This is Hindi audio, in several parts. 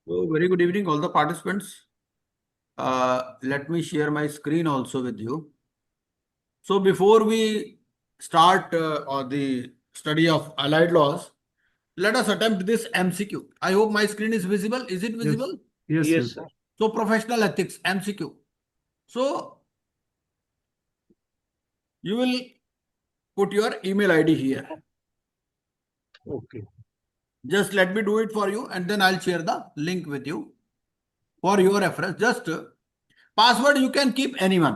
So, very good evening, all the participants. Let me share my screen also with you. So, before we start on the study of allied laws, let us attempt this MCQ. I hope my screen is visible. Is it Yes. visible? Yes, Yes, yes. sir. So, professional ethics MCQ. So, you will put your email ID here. Okay. Just let me do it for you, and then I'll share the link with you for your reference. Just password you can keep anyone,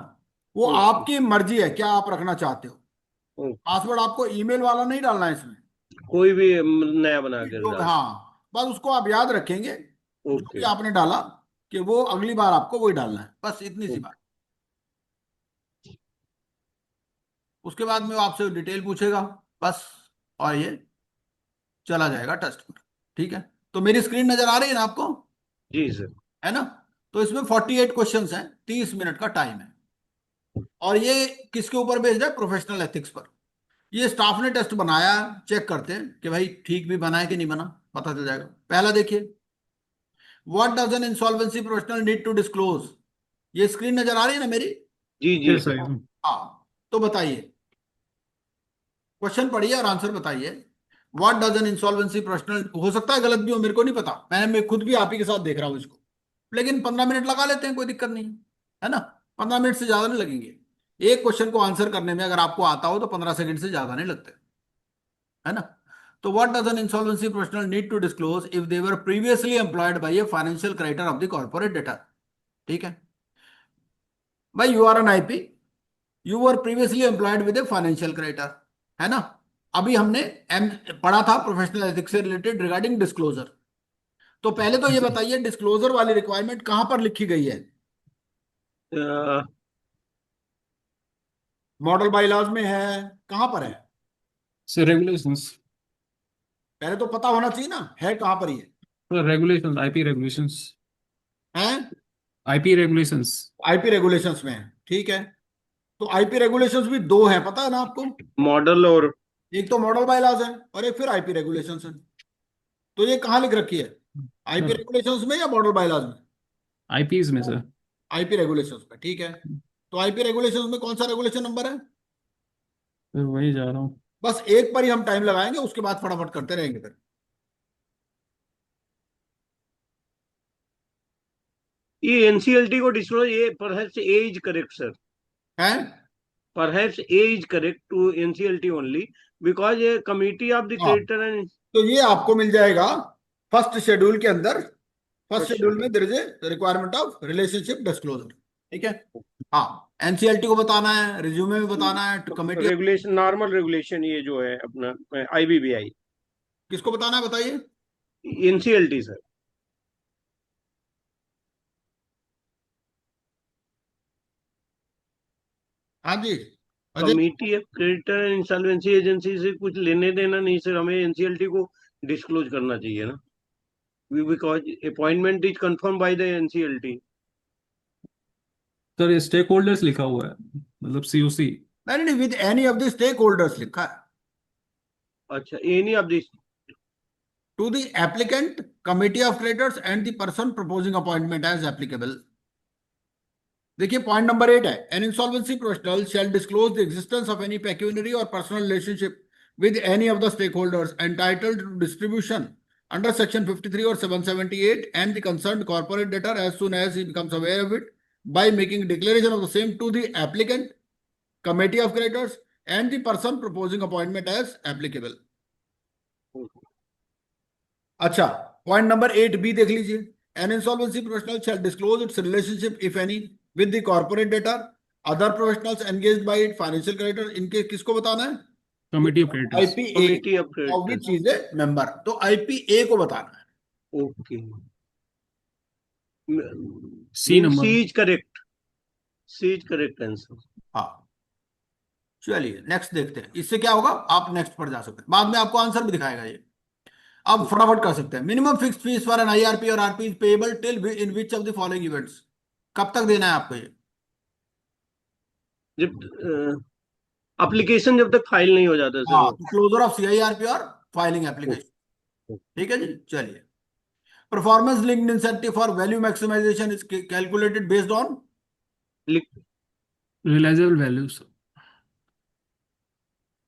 वो Okay. आपकी मर्जी है क्या आप रखना चाहते हो। Okay. पासवर्ड आपको ईमेल वाला नहीं डालना है इसमें, कोई भी नया बना कर जो डाल। हाँ बस उसको आप याद रखेंगे जो भी ओके। आपने डाला कि वो अगली बार आपको वही डालना है, बस इतनी सी बात। उसके बाद में वो आपसे डिटेल पूछेगा बस, और ये चला जाएगा टेस्ट पर। ठीक है, तो मेरी स्क्रीन नजर आ रही है ना आपको, जी सर। है ना। तो इसमें 48 क्वेश्चंस हैं, 30 मिनट का टाइम है, और ये किसके ऊपर बेस्ड है? प्रोफेशनल एथिक्स पर। ये स्टाफ ने टेस्ट बनाया, चेक करते हैं कि भाई ठीक भी बना है कि नहीं बना, पता चल जाएगा। पहला देखिए, what does an insolvency professional need to disclose. ये स्क्रीन नजर आ रही है ना मेरी? जी जी Yes, सर। I am. हाँ, तो बताइए, क्वेश्चन पढ़िए और आंसर बताइए। What does an insolvency professional, हो सकता है गलत भी हो, मेरे को नहीं पता, मैं खुद भी आप ही के साथ देख रहा हूं इसको, लेकिन 15 मिनट लगा लेते हैं, कोई दिक्कत नहीं है ना। 15 मिनट से ज्यादा नहीं लगेंगे एक क्वेश्चन को आंसर करने में, अगर आपको आता हो तो 15 सेकंड से ज्यादा नहीं लगते, है ना। तो what does an insolvency professional need to disclose if they were previously employed by a financial creditor of the corporate debtor. ठीक है भाई, you are an IP, you were previously employed with a financial creditor, है ना। अभी हमने एम पढ़ा था प्रोफेशनल एथिक्स से रिलेटेड रिगार्डिंग डिस्क्लोजर। तो पहले तो ये बताइए, डिस्क्लोजर वाली रिक्वायरमेंट कहां पर लिखी गई है? मॉडल बाइलॉज में है, कहां पर है? So regulations. पहले तो पता होना चाहिए ना, है कहां पर ये? So regulations, IP regulations. है IP regulations. आईपी रेगुलेशंस में है, ठीक है। तो आईपी रेगुलेशंस भी दो है, पता है ना आपको। मॉडल और एक तो मॉडल बायलॉज है और एक फिर आईपी रेगुलेशंस है। तो ये कहाँ लिख रखी है, आईपी Sir, रेगुलेशंस में या मॉडल बायलॉज में? IPs में सर। आईपी रेगुलेशंस में, ठीक है। तो आईपी रेगुलेशंस में कौन सा रेगुलेशन नंबर है? फिर वही जा रहा हूँ। बस एक पर ही हम टाइम लगाएंगे, उसके बाद फटाफट करते रहेंगे फिर। ये एनसीएलटी को डिस्क्लोज, ये perhaps A is correct sir. है perhaps A is correct to NCLT only because ये कमिटी ऑफ द हाँ, क्रेडिटर एंड। तो ये आपको मिल जाएगा फर्स्ट शेड्यूल के अंदर। फर्स्ट अच्छा। शेड्यूल में there is a requirement of relationship disclosure, ठीक है। हाँ, एनसीएलटी को बताना है, रिज्यूमे में बताना है, कमेटी। रेगुलेशन, नॉर्मल रेगुलेशन, ये जो है अपना आईबीबीआई। किसको बताना है बताइए? NCLT sir. हाँ जी, Ajay. Committee of creditor and insolvency agency से कुछ लेने देना नहीं सर, हमें एनसीएलटी को डिस्क्लोज करना चाहिए ना, because appointment is confirm by the NCLT. Sir ये स्टेक होल्डर्स लिखा हुआ है, मतलब COC। नहीं नहीं, with any of the stakeholders लिखा है। अच्छा, any of this. To the applicant, committee of creditors and the person proposing appointment as applicable. देखिए पॉइंट नंबर 8 है, an insolvency professional shall disclose the existence of any pecuniary और personal relationship with any of the stake holders entitled to distribution under section 53 और 778 and the concerned corporate debtor as soon as he becomes aware of it by making declaration of the same to the applicant, committee of creditors and the person proposing appointment as applicable। अच्छा, पॉइंट नंबर 8 बी देख लीजिए, an insolvency professional shall disclose its relationship if any with the corporate debtor, other professionals engaged by it, financial creditor, इनके किसको बताना है? Committee of creditors. IPA, committee of of which creditors. Is a member, तो आईपीए को बताना है। Okay. C mean C number. Is correct. C is correct answer. हाँ, चलिए नेक्स्ट देखते हैं, इससे क्या होगा, आप नेक्स्ट पर जा सकते हैं, बाद में आपको आंसर भी दिखाएगा ये। अब फटाफट कर सकते हैं। Minimum fixed fee for an IRP और RP is payable till in which of the following events. कब तक देना है आपको ये? जब एप्लीकेशन जब तक फाइल नहीं हो जाता सर हाँ, वो। तो क्लोजर ऑफ सीआईआरपी और फाइलिंग एप्लीकेशन। ठीक है जी, चलिए। Performance linked incentive for value maximisation is calculated based on realisable values.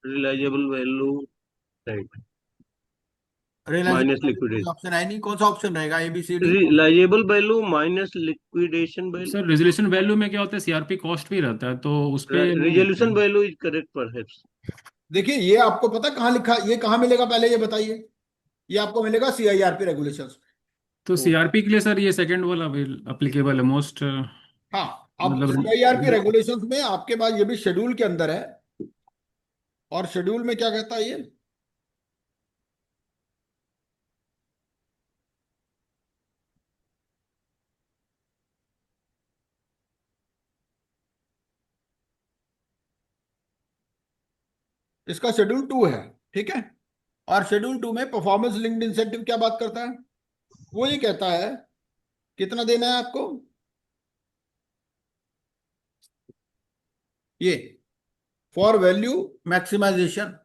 Realisable value, right, realisable minus value कोई लिक्विडेशन, ऑप्शन है नहीं, कौन सा ऑप्शन रहेगा, ABCD? Realisable value minus liquidation value, sir resolution value में क्या होता है, सीआरपी कॉस्ट भी रहता है, तो उस पे नहीं लिखते रिजोल्यूशन हैं। Value is correct perhaps. देखिए ये आपको पता कहाँ लिखा, ये कहाँ मिलेगा पहले ये बताइए। ये आपको मिलेगा CIRP रेगुलेशंस। तो सीआरपी के लिए सर ये सेकंड वाला अप्लीकेबल है मोस्ट, हाँ, अब मतलब CIRP रेगुलेशंस में आपके पास ये भी शेड्यूल के अंदर है। और शेड्यूल में क्या कहता है ये, इसका शेड्यूल 2 है, ठीक है। और शेड्यूल 2 में परफॉर्मेंस लिंक्ड इंसेंटिव क्या बात करता है, वो ये कहता है कितना देना है आपको, ये for value maximisation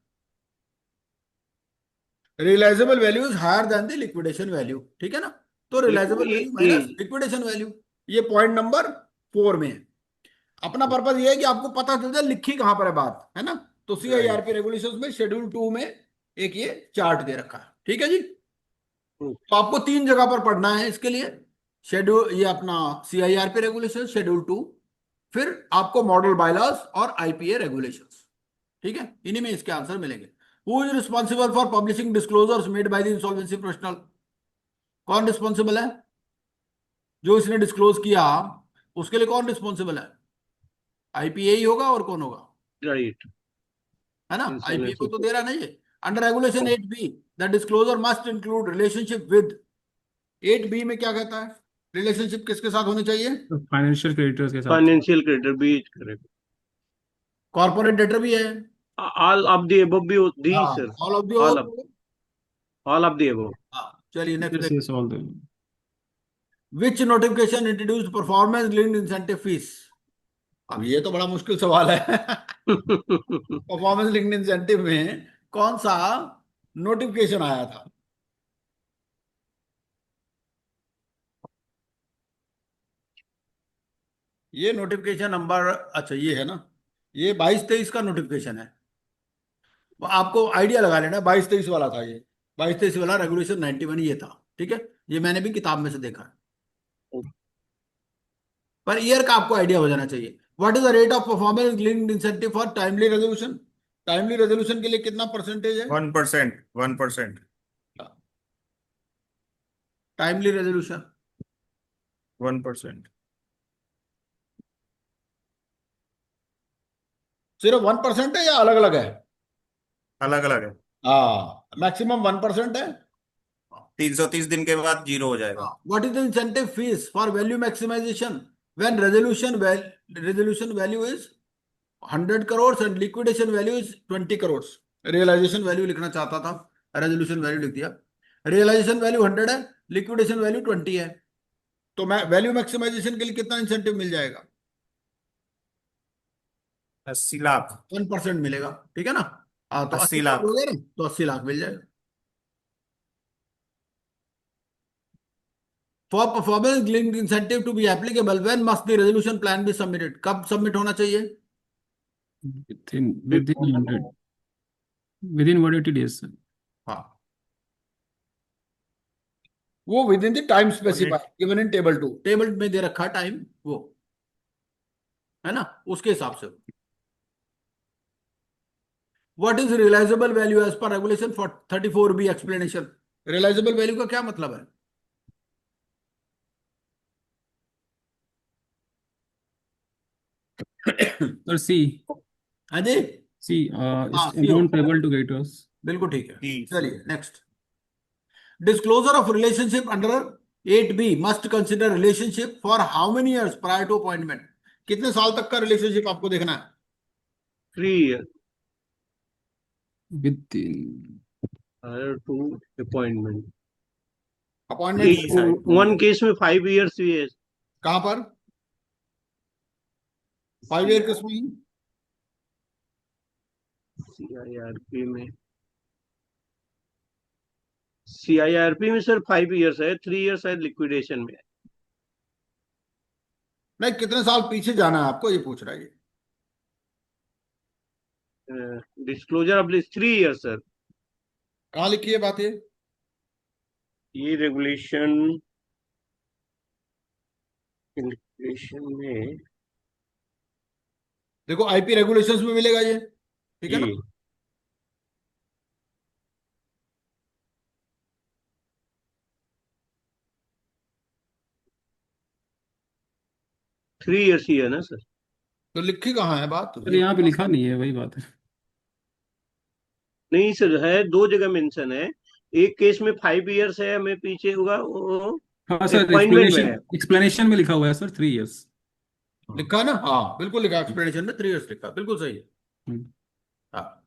realisable value is higher than the liquidation value, ठीक है ना। तो realisable value minus liquidation value, ये पॉइंट नंबर 4 में है। अपना पर्पज ये है कि आपको पता चल जाए लिखी कहां पर है बात, है ना। तो CIRP रेगुलेशंस में शेड्यूल 2 में एक ये चार्ट दे रखा है, ठीक है जी। तो आपको 3 जगह पर पढ़ना है इसके लिए, शेड्यूल ये अपना CIRP रेगुलेशन शेड्यूल 2, फिर आपको मॉडल बायलॉज और IPA रेगुलेशंस, ठीक है। इन्हीं में इसके आंसर मिलेंगे। Who is responsible for publishing disclosures made by the insolvency professional? कौन रिस्पॉन्सिबल है, जो इसने डिस्क्लोज किया उसके लिए कौन रिस्पॉन्सिबल है? IPA ही होगा, और कौन होगा, राइट, है ना। IPA को इंसॉल्वेंसी। तो दे रहा नहीं है। Under regulation 8B the disclosure must include relationship with, 8B में क्या कहता है, रिलेशनशिप किसके साथ होनी चाहिए? फाइनेंशियल क्रेडिटर्स के साथ। फाइनेंशियल क्रेडिटर भी इज करेक्ट। कॉर्पोरेट डेटर भी है। ऑल ऑफ द अबव भी दी हाँ, sir. All of the all of the above. हाँ, चलिए नेक्स्ट यस देखिए। Yes all the which notification introduce performance linked incentive fees? अब ये तो बड़ा मुश्किल सवाल है। परफॉर्मेंस लिंक्ड इंसेंटिव में कौन सा नोटिफिकेशन आया था? ये नोटिफिकेशन नंबर, अच्छा ये है ना, ये 22-23 का नोटिफिकेशन है। वो आपको आइडिया लगा लेना, 22-23 वाला था ये। 22-23 वाला रेगुलेशन 91 ये था, ठीक है। ये मैंने भी किताब में से देखा है। पर ईयर का आपको आइडिया हो जाना चाहिए। What is the rate of performance linked incentive for timely resolution? Timely resolution के लिए कितना परसेंटेज है? 1%, 1%, टाइमली रेजोल्यूशन 1%। सिर्फ 1% है या अलग अलग है? अलग अलग है। हाँ, मैक्सिमम 1% है। 330 दिन के बाद 0 हो जाएगा। What is the incentive fees for value maximisation when resolution value is 100 crore and liquidation value is 20 crore? Realisation value लिखना चाहता था, रेजोल्यूशन वैल्यू लिख दिया। रियलाइजेशन वैल्यू 100 है, लिक्विडेशन वैल्यू 20 है। तो मैं वैल्यू मैक्सिमाइजेशन के लिए कितना इंसेंटिव मिल जाएगा? 80 लाख। 1% मिलेगा, ठीक है ना। हाँ, तो 80 80 करोड़ हो लाख। गया ना, तो 80 लाख मिल जाएगा। For performance linked incentive to be applicable when must the resolution plan be submitted? कब सबमिट होना चाहिए? Within 100, within 180 days sir. हाँ, वो within the time one eight specified given in table 2, table में दे रखा टाइम वो, है ना, उसके हिसाब से। What is realisable value as per regulation for 34B explanation? Realisable value का क्या मतलब है? सर सी, हाँ जी, सी हाँ सी अमाउंट होगा, पेबल टू क्रेडिटर्स। बिल्कुल ठीक है। तीस। चलिए next. Disclosure of relationship under 8B must consider relationship for how many years prior to appointment? कितने साल तक का रिलेशनशिप आपको देखना है? 3 years within prior to appointment। Appointment तीस आई। वन केस में 5 years भी है। कहां पर? 5 ईयर किसमें? CIRP में CIRP में सर 5 इयर्स है, 3 इयर्स शायद लिक्विडेशन में नहीं, कितने साल पीछे जाना है आपको, ये पूछ रहा है ये। है। Disclosure of 3 years sir. कहाँ लिखी है बात ये रेगुलेशन लिक्विडेशन में देखो, आईपी रेगुलेशंस में मिलेगा ये, ठीक है ना। जी 3 इयर्स ही है ना सर। तो लिखी कहाँ है बात, सर यहाँ पे लिखा नहीं है, वही बात है। नहीं सर, है 2 जगह मेंशन है। एक केस में 5 इयर्स है, हमें पीछे होगा वो हाँ सर, अपॉइंटमेंट में है। एक्सप्लेनेशन में लिखा हुआ है सर 3 इयर्स। लिखा है ना, हाँ बिल्कुल लिखा, एक्सप्लेनेशन में 3 इयर्स लिखा, बिल्कुल सही है। हम्म। हाँ,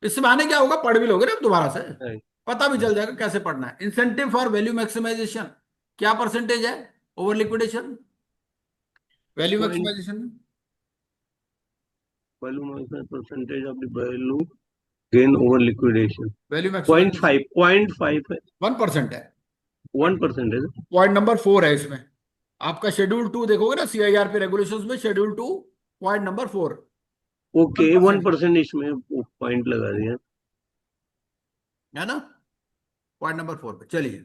इससे माने क्या होगा, पढ़ भी लोगे ना आप दोबारा से, है। पता भी चल जाएगा कैसे पढ़ना है। इंसेंटिव फॉर वैल्यू मैक्सिमाइजेशन क्या परसेंटेज है over liquidation, value point maximisation में? Value percentage of the value gain over liquidation value 0.5 maximisation 0.5 है, 1% है। 1% है सर। पॉइंट नंबर 4 है इसमें, आपका शेड्यूल 2 देखोगे ना सीआईआरपी रेगुलेशंस में, शेड्यूल 2 पॉइंट नंबर 4, ओके 1%, 1% इसमें पॉइंट लगा दिया। है ना, पॉइंट नंबर 4 पे। चलिए,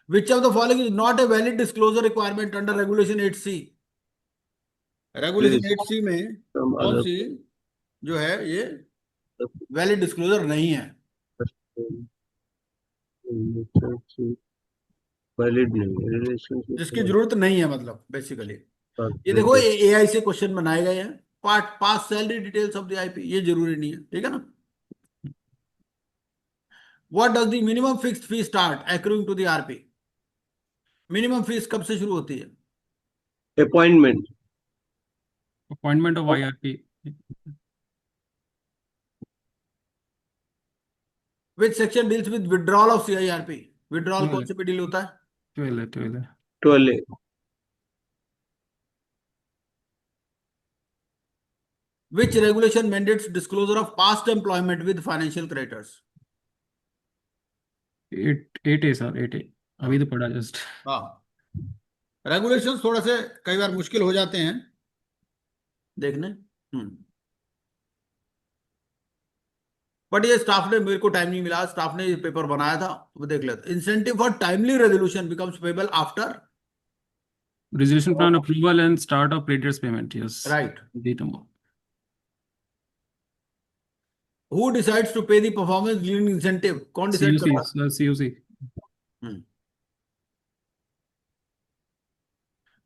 विच of the following is not a valid disclosure requirement under regulation 8C? Regulation please 8C में सम कौन अदर सी जो है ये वैलिड डिस्क्लोजर नहीं है? वैलिड नहीं है रिलेशनशिप जिसकी जरूरत नहीं है, मतलब बेसिकली ये देखो, एआई से क्वेश्चन बनाए गए हैं। Part pass salary details of the IP, ये जरूरी नहीं है, ठीक है ना। What does the minimum fixed fee start accruing to the RP? Minimum fees कब से शुरू होती है? Appointment appointment of IRP। Which section deals with withdrawal of CIRP? Withdrawal कौन 12 से पे डील होता है? 12 है। 12 which regulation mandates disclosure of past employment with financial creditors? 8 है सर, 8 है। अभी तो पढ़ा जस्ट। हाँ, रेगुलेशंस थोड़े से कई बार मुश्किल हो जाते हैं देखने। बट ये स्टाफ ने, मेरे को टाइम नहीं मिला, स्टाफ ने ये पेपर बनाया था, वो देख लेते। Incentive for timely resolution becomes payable after? Resolution plan approval and start of creditors payment, yes. Right. Date number. Who decides to pay the performance linked incentive? कौन डिसाइड COC, करता है? sir, COC.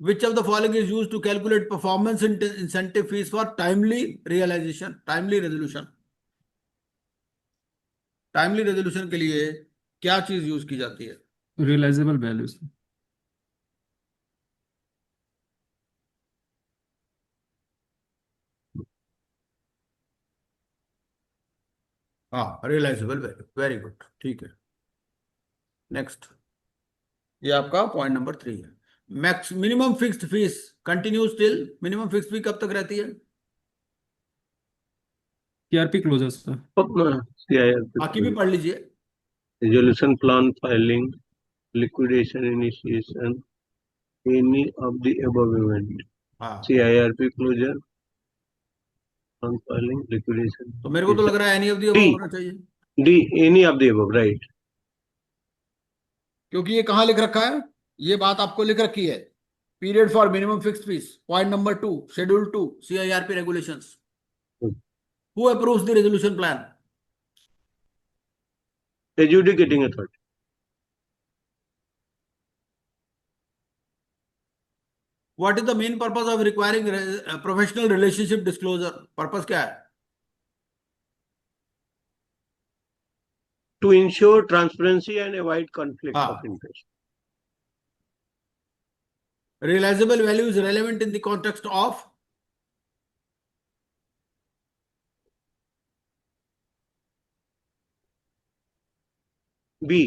Which of the following is used to calculate performance incentive fees for timely realisation, timely resolution? Timely resolution के लिए क्या चीज यूज की जाती है? Realizable values. हाँ, रियलाइजेबल वैल्यू, वेरी गुड, ठीक है। नेक्स्ट, ये आपका पॉइंट नंबर 3 है। Max minimum fixed fees continues till, minimum fixed fee कब तक रहती है? CRP closures, sir. बाकी भी पढ़ लीजिए। resolution plan filing, liquidation initiation, any of the above event. हाँ, CIRP closure, plan filing, liquidation. तो मेरे को तो लग रहा है any of the above D, होना चाहिए, D, any of the above, right? क्योंकि ये कहाँ लिख रखा है, ये बात आपको लिख रखी है। Period for minimum fixed fees, point number 2, schedule 2 CIRP regulations. Who approves the resolution plan? Adjudicating authority. What is the main purpose of requiring professional relationship disclosure? Purpose क्या है? To ensure transparency and avoid conflict हाँ, of interest. realizable value is relevant in the context of? B,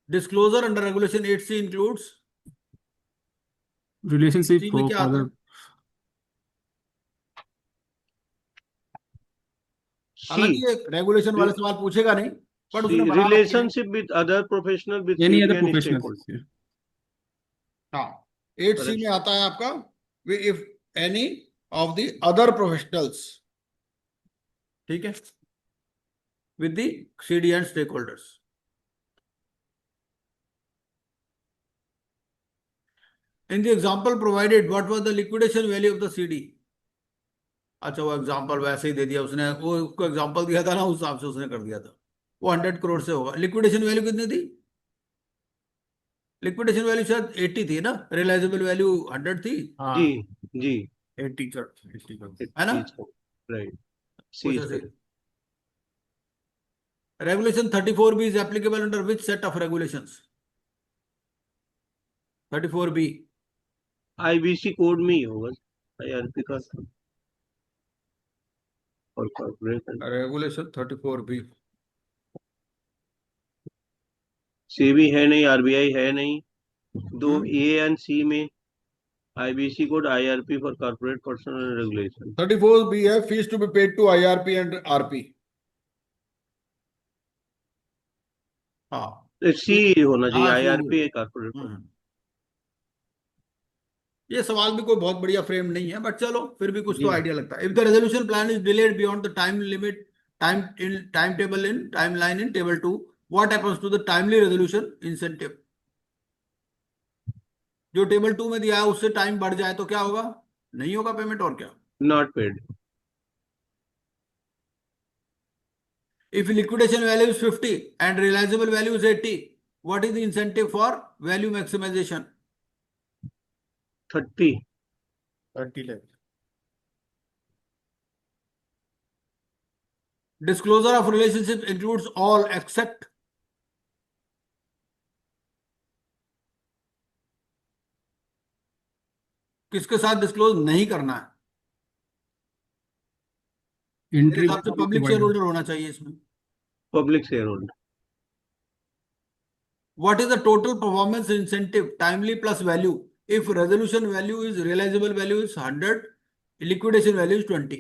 disclosure under regulation 8C includes? Relationship सी में for क्या आता है? other. हालांकि C. ये रेगुलेशन वाले सवाल पूछेगा नहीं, बट उसने बना रखा है। Relationship with other professional with Any safety other and professionals? stakeholders. Yeah. हाँ, 8C में आता है आपका if any of the other professionals, ठीक है, with the CD and stakeholders. In the example provided what was the liquidation value of the CD। अच्छा, वो एग्जाम्पल वैसे ही दे दिया उसने, वो उसको एग्जाम्पल दिया था ना, उस हिसाब से उसने कर दिया था। वो 100 करोड़ से होगा। लिक्विडेशन वैल्यू कितनी थी? लिक्विडेशन वैल्यू शायद 80 थी ना, रियलाइजेबल वैल्यू 100 थी, हाँ जी जी 80 का है ना? राइट कुछ सी ऐसे। Regulation 34B is applicable under which set of regulations? 34B IBC code में ही होगा आईआरपी का और कॉर्पोरेशन रेगुलेशन 34B। सेबी है नहीं, आरबीआई है नहीं, दो ए एंड सी में IBC code IRP for corporate personal regulation 34B है fees to be paid to IRP and RP। हाँ, सी होना चाहिए, हाँ, आईआरपी कॉर्पोरेट। ये सवाल भी कोई बहुत बढ़िया फ्रेम नहीं है, बट चलो फिर भी कुछ तो जी आइडिया लगता है। If the resolution plan is delayed beyond the time limit, timeline in table 2, what happens to the timely resolution incentive? जो टेबल 2 में दिया है उससे टाइम बढ़ जाए तो क्या होगा? नहीं होगा पेमेंट, और क्या? Not paid. If liquidation value is 50 and realizable value is 80, what is the incentive for value maximization? 30 lakhs। Disclosure of relationship includes all except किसके साथ डिस्क्लोज नहीं करना है? मेरे Entry हिसाब से पब्लिक शेयर होल्डर होना चाहिए इसमें। Public share holder. What is the total performance incentive timely plus value if resolution value is realizable value is 100, liquidation value is 20?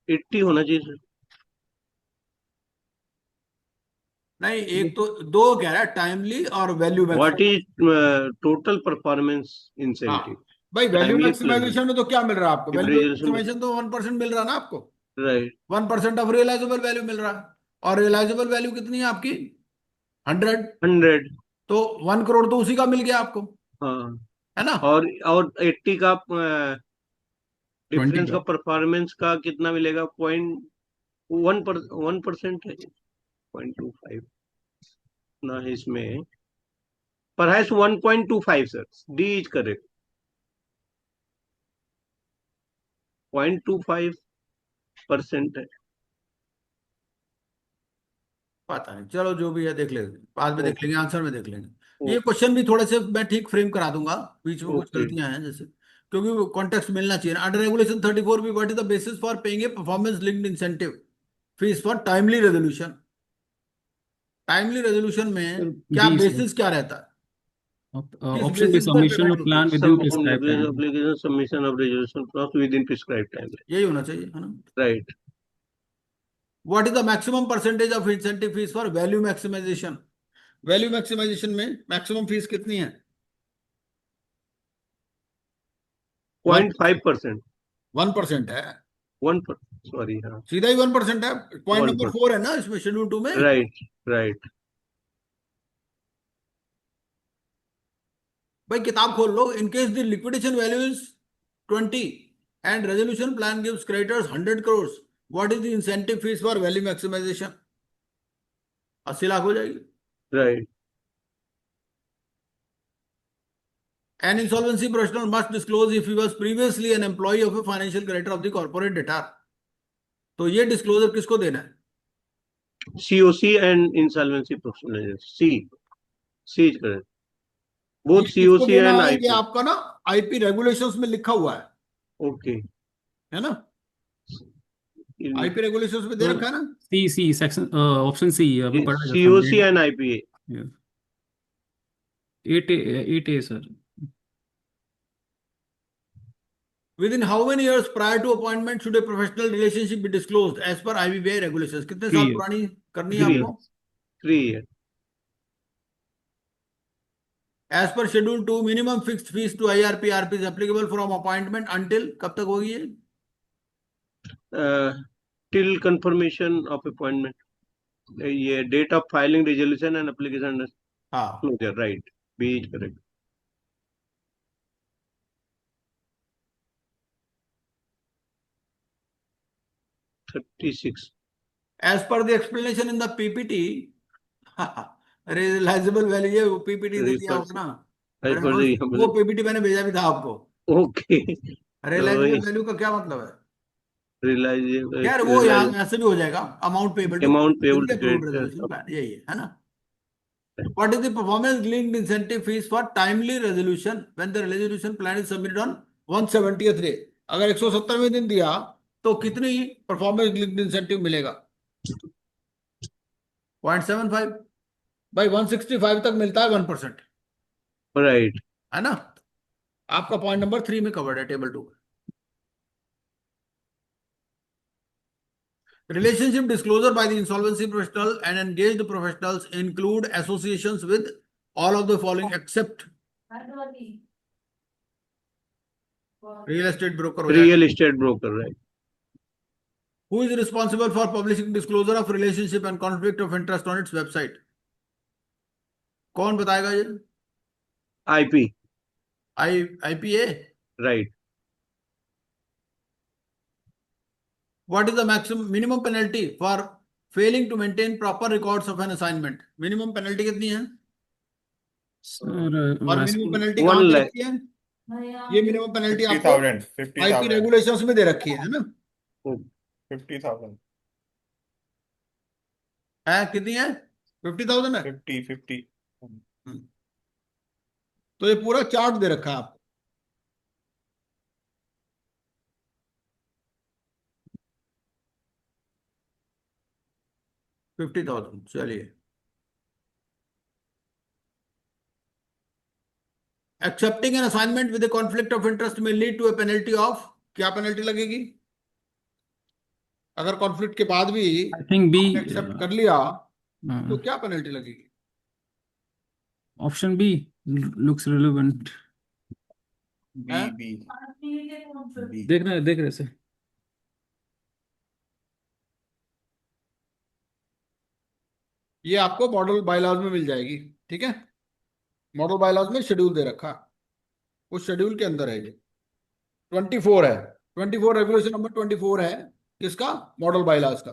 80 होना चाहिए सर। नहीं, एक तो दो कह रहा है, टाइमली और value what maximisation. Is total performance हाँ इंसेंटिव भाई, वैल्यू टाइमली प्लस मैक्सिमाइजेशन में तो क्या मिल रहा है आपको? वैल्यू डिप्रिसिएशन मैक्सिमाइजेशन तो 1% मिल रहा है ना आपको, राइट 1% ऑफ रियलाइजेबल वैल्यू मिल रहा है। और रियलाइजेबल वैल्यू कितनी है आपकी? 100। 100 तो 1 करोड़ तो उसी का मिल गया आपको, हाँ। है ना? और 80 का 20 डिफरेंस का का। परफॉर्मेंस का कितना मिलेगा? 1% है, 0.25 ना है इसमें, पर है 1.25 सर, डी इज करेक्ट। 0.25% है। पता नहीं, चलो जो भी है देख लेंगे, बाद में देख ओके लेंगे, आंसर में देख लेंगे। ये ओके क्वेश्चन भी थोड़े से मैं ठीक फ्रेम करा दूंगा, बीच में कुछ ओके गलतियां हैं जैसे, क्योंकि कॉन्टेक्स्ट मिलना चाहिए। Under regulation 34B, what is the basis for paying A performance linked incentive fees for timely resolution? Timely resolution में क्या B, sir. बेसिस क्या रहता है? किस Option B, बेसिस पर submission पेमेंट of होती है? plan within prescribed time. Application submission of resolution process within prescribed time. यही होना चाहिए, है ना? Right. What is the maximum percentage of incentive fees for value maximisation? Value maximisation में मैक्सिमम फीस कितनी है? 0.5%। 1% है, 1%, सॉरी हाँ, सीधा ही 1% है। पॉइंट नंबर 4 है ना इसमें, शेड्यूल 2 में। Right right. भाई किताब खोल लो। In case the liquidation value is 20 and resolution plan gives creditors 100 crore, what is the incentive fees for value maximisation? 80 lakh हो जाएगी। Right. An insolvency professional must disclose if he was previously an employee of a financial creditor of the corporate debtor. तो ये डिस्क्लोजर किसको देना है? CoC and insolvency professional. C C is correct. ये बोथ किसको सीओसी देना एंड है? ये आईपी। आपका ना IP रेगुलेशंस में लिखा हुआ ओके। है ना? IP रेगुलेशंस में दे रखा है ना? C, section, option C, अभी पढ़ा था सीओसी हमने। And IPA. Yeah. 8A, 8A, sir. Within how many years prior to appointment should a professional relationship be disclosed as per IBBI regulations? कितने 3 साल years. पुरानी करनी है 3 आपको? 3 years. As per schedule 2, minimum fixed fees to IRP is applicable from appointment until कब तक होगी ये? Till confirmation of appointment. ये date of filing resolution and application हाँ. closure, right? B is correct. $36. As per the explanation in the PPT, realizable value ये वो PPT दे दिया होगा ना? As per the वो PPT मैंने भेजा भी था आपको. okay. Realizable value का क्या मतलब है? Realize यार वो यहाँ ऐसे भी हो जाएगा. Amount payable to amount payable to approved creditors. resolution plan. यही है ना? What is the performance linked incentive fees for timely resolution when the resolution plan is submitted on 170th day? अगर 170वें दिन दिया तो कितनी परफॉर्मेंस लिंक्ड इंसेंटिव मिलेगा? 0.75. भाई 165 तक मिलता है 1%, Right. है ना? आपका पॉइंट नंबर 3 में कवर्ड है table 2. Relationship disclosure by the insolvency professional and engaged professionals include associations with all of the following except real estate broker हो जाएगा. Real estate broker, right? Who is responsible for publishing disclosure of relationship and conflict of interest on its website? कौन बताएगा ये? IP, IPA. right? What is the minimum penalty for failing to maintain proper records of an assignment? Minimum penalty कितनी है? Sir, और minimum penalty 1 कहाँ पे lakh. रखी है? ये minimum penalty आपको 50,000. IP 50,000. regulations में दे रखी है ना? 50,000. है कितनी है? 50,000 है. 50. तो ये पूरा चार्ट दे रखा है आपको. $50,000. चलिए. Accepting an assignment with a conflict of interest may lead to a penalty of, क्या पेनल्टी लगेगी? अगर कॉन्फ्लिक्ट के बाद भी I think B. एक्सेप्ट कर लिया तो क्या पेनल्टी लगेगी? Option B looks relevant. B. देख रहे सर. ये आपको मॉडल बायलॉज में मिल जाएगी. ठीक है, मॉडल बायलॉज में शेड्यूल दे रखा, उस शेड्यूल के अंदर है ये. 24 है, 24 रेगुलेशन नंबर 24 है किसका? मॉडल बायलॉज का.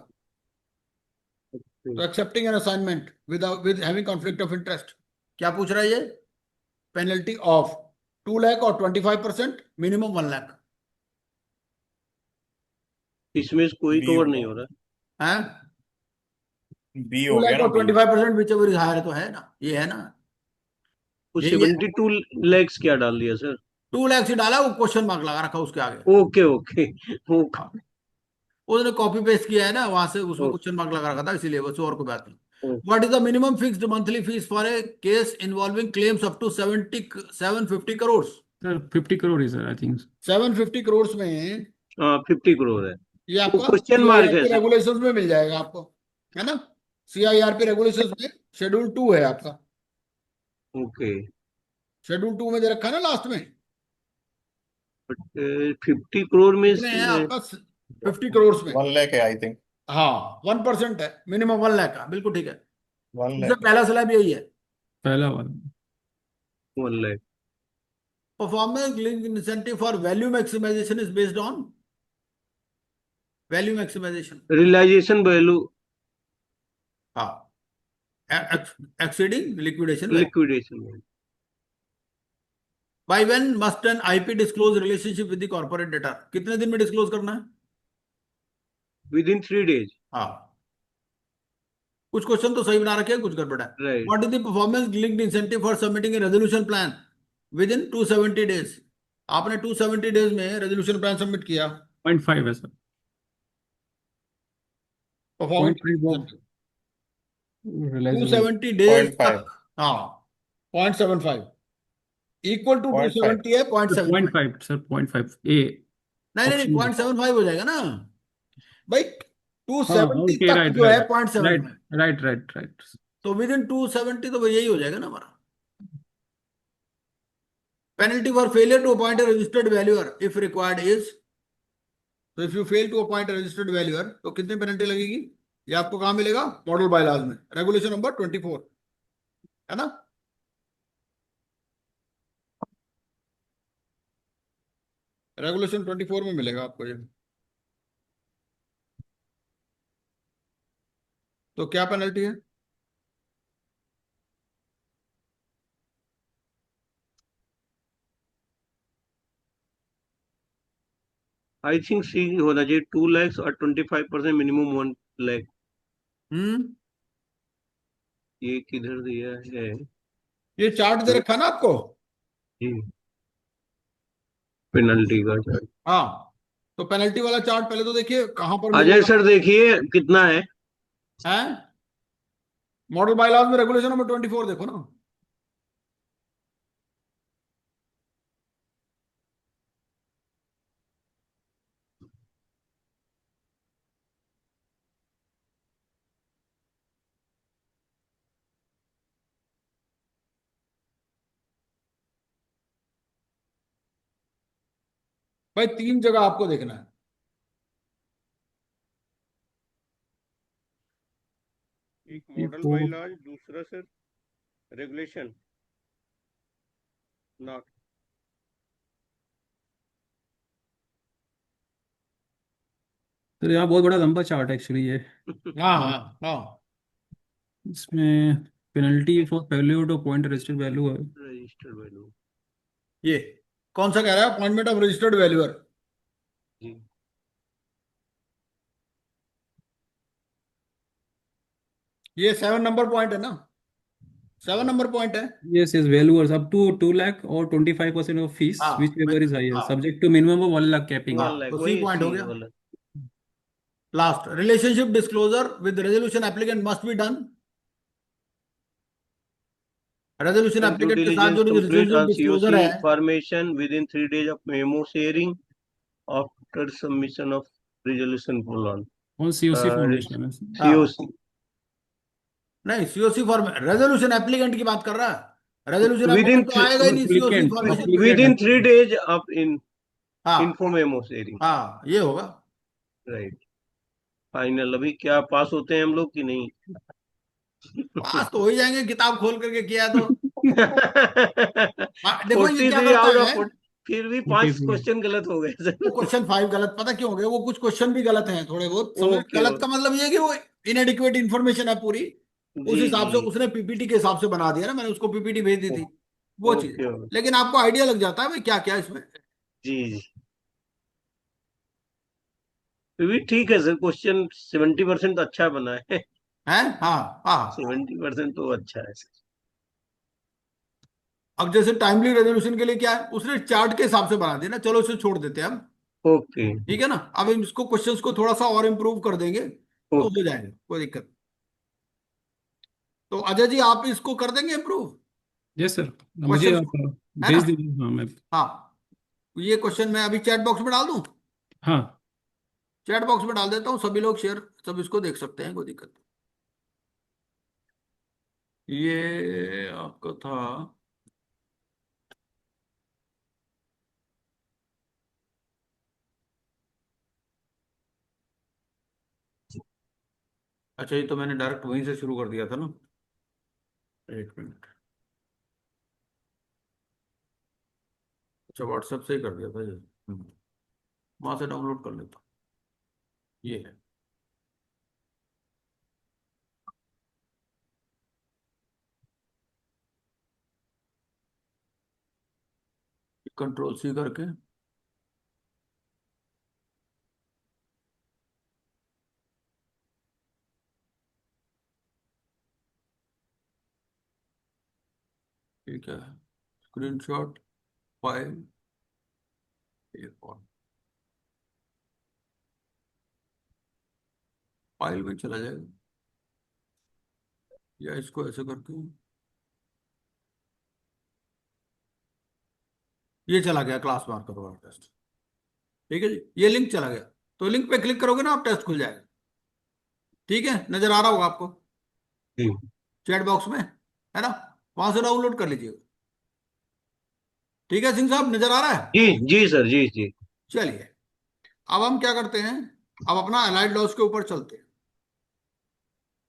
तो accepting an assignment with having conflict of interest, क्या पूछ रहा है ये? पेनल्टी ऑफ 2 लाख और 25%, मिनिमम 1 लाख. इसमें कोई B कवर होगा. नहीं हो रहा. है B 2 हो गया लाख ना. और 25% विच एवर इज हायर तो है ना, ये है ना. वो ये 72 lakhs क्या डाल दिया सर? 2 लाख से डाला, वो क्वेश्चन मार्क लगा रखा उसके आगे. ओके. उसने कॉपी पेस्ट किया है ना वहां से, उसमें क्वेश्चन मार्क लगा रखा था, इसीलिए बस, और कोई बात नहीं. What is the minimum fixed monthly fees for a case involving claims up to 750 crores? Sir, 50 crore is sir, I think. 750 crores में 50 crore है. ये आपका क्वेश्चन मार्क है सर. रेगुलेशंस में मिल जाएगा आपको, है ना? CIRP रेगुलेशंस में शेड्यूल 2 है आपका. ओके. शेड्यूल 2 में दे रखा है ना लास्ट में. बट 50 crore में कितने हैं आपका? 50 crores में 1 lakh है आई थिंक. हाँ 1% है, मिनिमम 1 लाख का. बिल्कुल ठीक है. 1 इससे lakh. पहला स्लैब यही है. पहला वाला. 1 lakh. Performance linked incentive for value maximization is based on value maximization. Realization value. हाँ, exceeding liquidation value. Liquidation value. By when must an IP disclose relationship with the corporate debtor? कितने दिन में डिस्क्लोज करना है? Within 3 days. हाँ, कुछ क्वेश्चन तो सही बना रखे हैं, कुछ गड़बड़ है. Right. What is the performance linked incentive for submitting a resolution plan within 270 days? आपने 270 डेज में रेजोल्यूशन प्लान सबमिट किया. 0.5 है सर. Performance 0.5 realizable. 270 डेज 0.5. तक. हाँ 0.75 इक्वल टू 270 है 0.75. 0.5 सर. 0.5 A. नहीं नहीं, Option. 0.75 हो जाएगा ना भाई, हाँ 270 ओके, तक राइट जो है राइट 0.75, राइट राइट राइट। तो विद इन 270 तो यही हो जाएगा ना हमारा। Penalty for failure to appoint a registered valuer if required is, तो if you fail to appoint registered valuer तो कितनी पेनल्टी लगेगी? ये आपको कहाँ मिलेगा? मॉडल बायलॉज में, रेगुलेशन नंबर 24, है ना? रेगुलेशन 24 में मिलेगा आपको ये। तो क्या पेनल्टी है? आई थिंक सी होना चाहिए 2 lakhs और 25% मिनिमम 1 lakh। हम्म, ये किधर दिया है? ये चार्ट दे रखा ना आपको? जी, पेनल्टी का चार्ज। हाँ, तो पेनल्टी वाला चार्ट पहले तो देखिए कहां पर अजय मिलेगा। सर देखिए कितना है। है मॉडल बायलॉज में रेगुलेशन नंबर 24 देखो ना। भाई 3 जगह आपको देखना है। एक ये मॉडल तो बाय लॉज, दूसरा सर रेगुलेशन नॉट। तो यार बहुत बड़ा लंबा चार्ट है एक्चुअली ये। हाँ हाँ हाँ, इसमें penalty for failure to appoint registered value है। Registered value. ये कौन सा कह रहा है? Appointment of registered valuer. जी, ये 7 नंबर पॉइंट है ना? 7 नंबर पॉइंट है। Yes, yes, valuers up to 2 lakh or 25% of fees, हाँ whichever is higher, हाँ subject to minimum of 1 lakh capping. 1 हाँ, lakh तो सी वही पॉइंट हो सी गया। वाला। Last, relationship disclosure with resolution applicant must be done. Resolution Due applicant के साथ diligence जो complete रिलेशनशिप on डिस्क्लोजर है, COC formation within 3 days of memo sharing after submission of resolution plan. On COC formation. हाँ, COC नहीं सीओसी फॉर्म, रेजोल्यूशन एप्लीकेंट की बात कर रहा है। रेजोल्यूशन within एप्लीकेंट तो आएगा ही नहीं सीओसी Applicant, फॉर्मेशन में। within applicant. 3 days of हाँ info memo sharing। हाँ, ये होगा। राइट। फाइनल अभी क्या पास होते हैं हम लोग कि नहीं? पास तो हो ही जाएंगे, किताब खोल करके किया तो। देखो ये क्या 43 करता आउट है, ऑफ, फिर भी 5 43. क्वेश्चन गलत हो गए वो सर। क्वेश्चन 5 गलत, पता क्यों हो गए? वो कुछ क्वेश्चन भी गलत हैं थोड़े बहुत, समझ? ओके गलत का मतलब ये है कि वो इनएडिक्वेट इन्फॉर्मेशन है पूरी। उस जी हिसाब से जी। उसने पीपीटी के हिसाब से बना दिया ना, मैंने उसको पीपीटी भेज दी थी, वो चीज। ओके लेकिन आपको आइडिया लग जाता है भाई क्या क्या इसमें। जी जी। फिर भी ठीक है सर, क्वेश्चन 70% अच्छा बना है। है हाँ हाँ। 70% तो अच्छा है सर। अब जैसे टाइमली रेजोल्यूशन के लिए क्या है, उसने चार्ट के हिसाब से बना दिया ना, चलो इसे छोड़ देते हैं हम। ओके ठीक है ना? अब हम इसको क्वेश्चंस को थोड़ा सा और इम्प्रूव कर देंगे तो हो ओके। जाएगा, कोई दिक्कत नहीं। तो अजय जी आप इसको कर देंगे इम्प्रूव, Yes, sir. मुझे क्वेश्चंस आप को, है ना? भेज दीजिए, हाँ मैं। हाँ, ये क्वेश्चन मैं अभी चैट बॉक्स में डाल दूं। हाँ चैट बॉक्स में डाल देता हूँ, सभी लोग शेयर, सब इसको देख सकते हैं, कोई दिक्कत नहीं। ये आपका था। अच्छा, ये तो मैंने डायरेक्ट वहीं से शुरू कर दिया था ना। एक मिनट, अच्छा व्हाट्सएप से ही कर दिया था ये। वहां से डाउनलोड कर लेता हूँ। ये है, कंट्रोल सी करके। ठीक है, स्क्रीनशॉट, फाइल, एक और फाइल में चला जाएगा, या इसको ऐसे करके ये चला गया क्लास मार्कर वाला टेस्ट। ठीक है जी, ये लिंक चला गया। तो लिंक पे क्लिक करोगे ना आप, टेस्ट खुल जाएगा। ठीक है, नजर आ रहा होगा आपको जी चैट बॉक्स में, है ना? वहां से डाउनलोड कर लीजिएगा। ठीक है सिंह साहब, नजर आ रहा है? जी जी सर, जी जी। चलिए, अब हम क्या करते हैं, अब अपना अलाइड लॉज के ऊपर चलते हैं।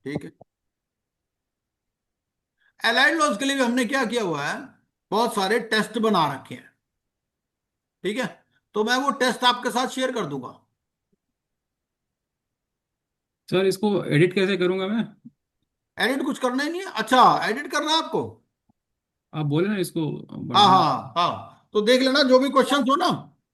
ठीक है, अलाइड लॉज के लिए भी हमने क्या किया हुआ है, बहुत सारे टेस्ट बना रखे हैं। ठीक है, तो मैं वो टेस्ट आपके साथ शेयर कर दूंगा। सर इसको एडिट कैसे करूंगा मैं? एडिट कुछ करना ही नहीं है। अच्छा, एडिट करना है आपको? आप बोले ना इसको हाँ बढ़ाना। हाँ हाँ, तो देख लेना जो भी क्वेश्चंस हो ना,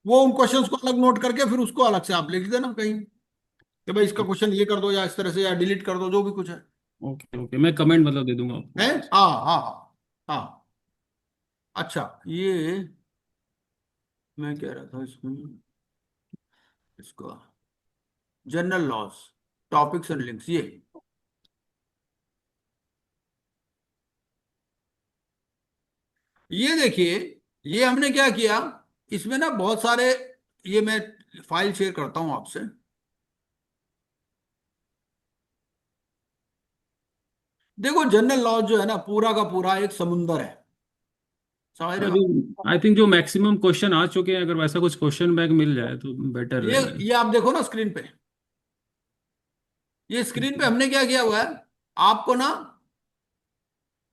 वो उन क्वेश्चंस को अलग नोट करके फिर उसको अलग से आप लिख देना कहीं, कि भाई इसका क्वेश्चन ये कर दो, या इस तरह से, या डिलीट कर दो, जो भी कुछ है। ओके ओके, मैं कमेंट मतलब दे दूंगा है, आपको। हाँ हाँ हाँ हाँ। अच्छा, ये मैं कह रहा था इसमें, इसका general loss, topics and links, ये देखिए, ये हमने क्या किया, इसमें ना बहुत सारे, ये मैं फाइल शेयर करता हूं आपसे। देखो, जनरल लॉ जो है ना, पूरा का पूरा एक समुंदर है, समझ रहे हाँ, हो? जो आई थिंक जो मैक्सिमम क्वेश्चन आ चुके हैं, अगर वैसा कुछ क्वेश्चन बैंक मिल जाए तो बेटर ये रहेगा। ये आप देखो ना स्क्रीन पे, ये स्क्रीन पे हमने क्या किया हुआ है, आपको ना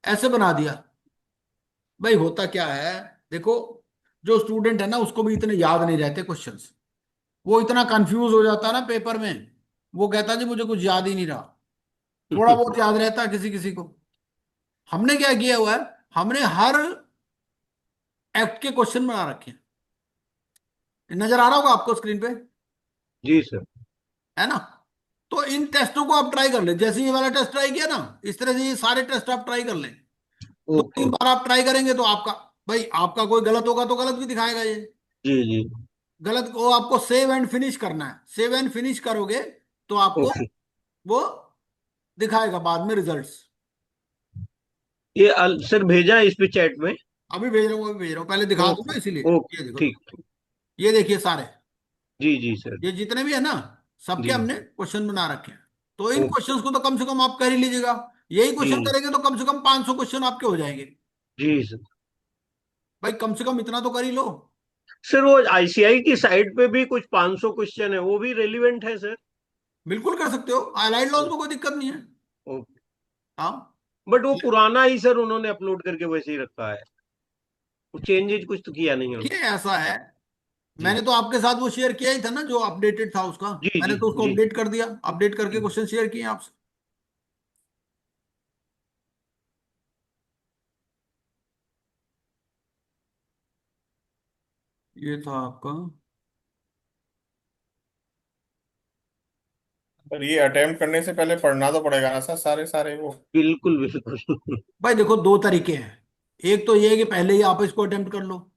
ऐसे बना दिया। भाई होता क्या है, देखो, जो स्टूडेंट है ना, उसको भी इतने याद नहीं रहते क्वेश्चंस, वो इतना कंफ्यूज हो जाता है ना पेपर में, वो कहता है जी मुझे कुछ याद ही नहीं रहा। थोड़ा बहुत याद रहता है किसी किसी को। हमने क्या किया हुआ है, हमने हर एक्ट के क्वेश्चन बना रखे हैं। नजर आ रहा होगा आपको स्क्रीन पे, जी सर। है ना? तो इन टेस्टों को आप ट्राई कर ले, जैसे ये वाला टेस्ट ट्राई किया ना, इस तरह से ये सारे टेस्ट आप ट्राई कर लें। दो ओके। तीन बार आप ट्राई करेंगे तो आपका, भाई आपका कोई गलत होगा तो गलत भी दिखाएगा ये। जी जी। गलत को आपको सेव एंड फिनिश करना है, सेव एंड फिनिश करोगे तो आपको ओके। वो दिखाएगा बाद में रिजल्ट्स। ये सर भेजा है इस पे चैट में? अभी भेज रहा हूँ, अभी भेज रहा हूँ, पहले दिखा दूं ओके। ना इसीलिए। ओके ये देखो, ठीक। ये देखिए सारे, जी जी सर। ये जितने भी है ना, सबके जी। हमने क्वेश्चन बना रखे हैं। तो इन ओके। क्वेश्चंस को तो कम से कम आप कर ही लीजिएगा। यही क्वेश्चन जी करेंगे तो कम से कम 500 क्वेश्चन आपके हो जाएंगे। जी सर। भाई कम से कम इतना तो कर ही लो। सर वो आईसीआई की साइट पे भी कुछ 500 क्वेश्चन है, वो भी रेलिवेंट है सर? बिल्कुल कर सकते हो, हाईलाइट लॉस में कोई दिक्कत नहीं है। ओके। हाँ, बट वो पुराना ही सर उन्होंने अपलोड करके वैसे ही रखा है, वो चेंजेज कुछ तो किया नहीं ये उन्होंने। ऐसा है, जी मैंने तो आपके साथ वो शेयर किया ही था ना जो अपडेटेड था उसका, जी मैंने जी तो उसको जी अपडेट कर दिया, अपडेट करके जी। क्वेश्चन शेयर किए आपसे। ये था आपका। पर ये अटेम्प्ट करने से पहले पढ़ना तो पड़ेगा ना सर, सारे सारे वो। बिल्कुल बिल्कुल। भाई देखो, दो तरीके हैं। एक तो ये है कि पहले ही आप इसको अटेम्प्ट कर लो,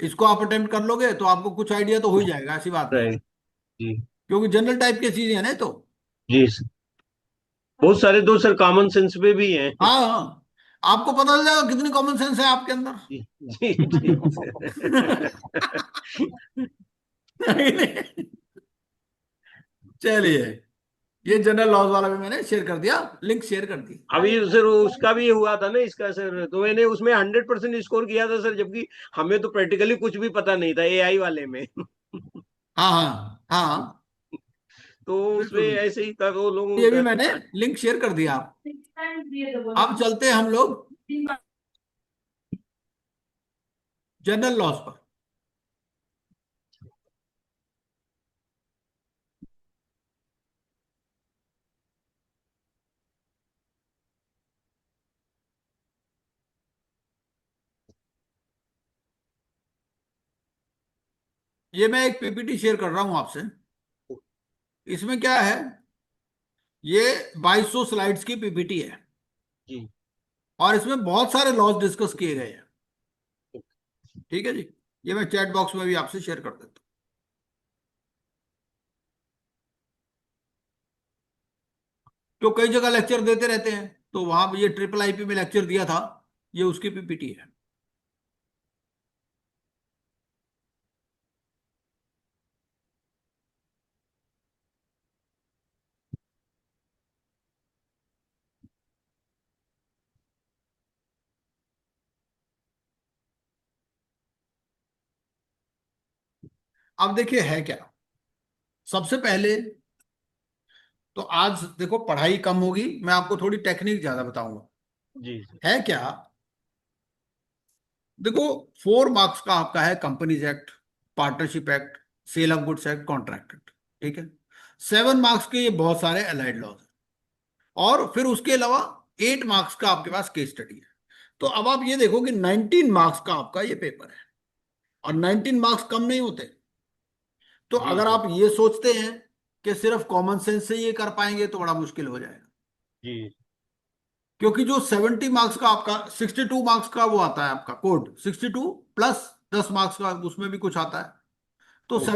इसको आप अटेम्प्ट कर लोगे तो आपको कुछ आइडिया तो हो ही जाएगा, ऐसी बात नहीं है। राइट। जी क्योंकि जनरल टाइप की चीजें हैं ना ये तो। जी सर। बहुत सारे दो सर कॉमन सेंस पे भी हैं। हाँ हाँ, आपको पता चल जाएगा कितनी कॉमन सेंस है आपके अंदर। जी जी जी चलिए, ये जनरल लॉज वाला भी मैंने शेयर कर दिया, लिंक शेयर कर दी। अभी सर उसका भी हुआ था ना इसका सर, तो मैंने उसमें 100% स्कोर किया था सर, जबकि हमें तो प्रैक्टिकली कुछ भी पता नहीं था एआई वाले में। हाँ हाँ हाँ, तो उसमें बिल्कुल बिल्कुल, ऐसे ही था, वो लोगों ये भी का। मैंने लिंक शेयर कर दिया। अब चलते हैं हम लोग जनरल लॉज पर। ये मैं एक पीपीटी शेयर कर रहा हूं आपसे। इसमें क्या है, ये 2200 स्लाइड्स की पीपीटी है, जी। और इसमें बहुत सारे लॉज डिस्कस किए गए हैं। ठीक है जी, ये मैं चैट बॉक्स में भी आपसे शेयर कर देता हूँ। तो कई जगह लेक्चर देते रहते हैं, तो वहां ये ट्रिपल आईपी में लेक्चर दिया था, ये उसकी पीपीटी है। अब देखिए है क्या। सबसे पहले तो आज देखो पढ़ाई कम होगी, मैं आपको थोड़ी टेक्निक ज्यादा बताऊंगा। जी सर। है क्या, देखो 4 मार्क्स का आपका है companies act, partnership act, sale of goods act, contract act. ठीक है। 7 मार्क्स के ये बहुत सारे अलाइड लॉज हैं, और फिर उसके अलावा 8 मार्क्स का आपके पास केस स्टडी है। तो अब आप ये देखो कि 19 मार्क्स का आपका ये पेपर है, और 19 मार्क्स कम नहीं होते। तो जी अगर सर। आप ये सोचते हैं कि सिर्फ कॉमन सेंस से ये कर पाएंगे तो बड़ा मुश्किल हो जाएगा। जी। क्योंकि जो 70 मार्क्स का आपका 62 मार्क्स का वो आता है आपका कोड, 62 प्लस 10 मार्क्स का उसमें भी कुछ आता है, तो ओके।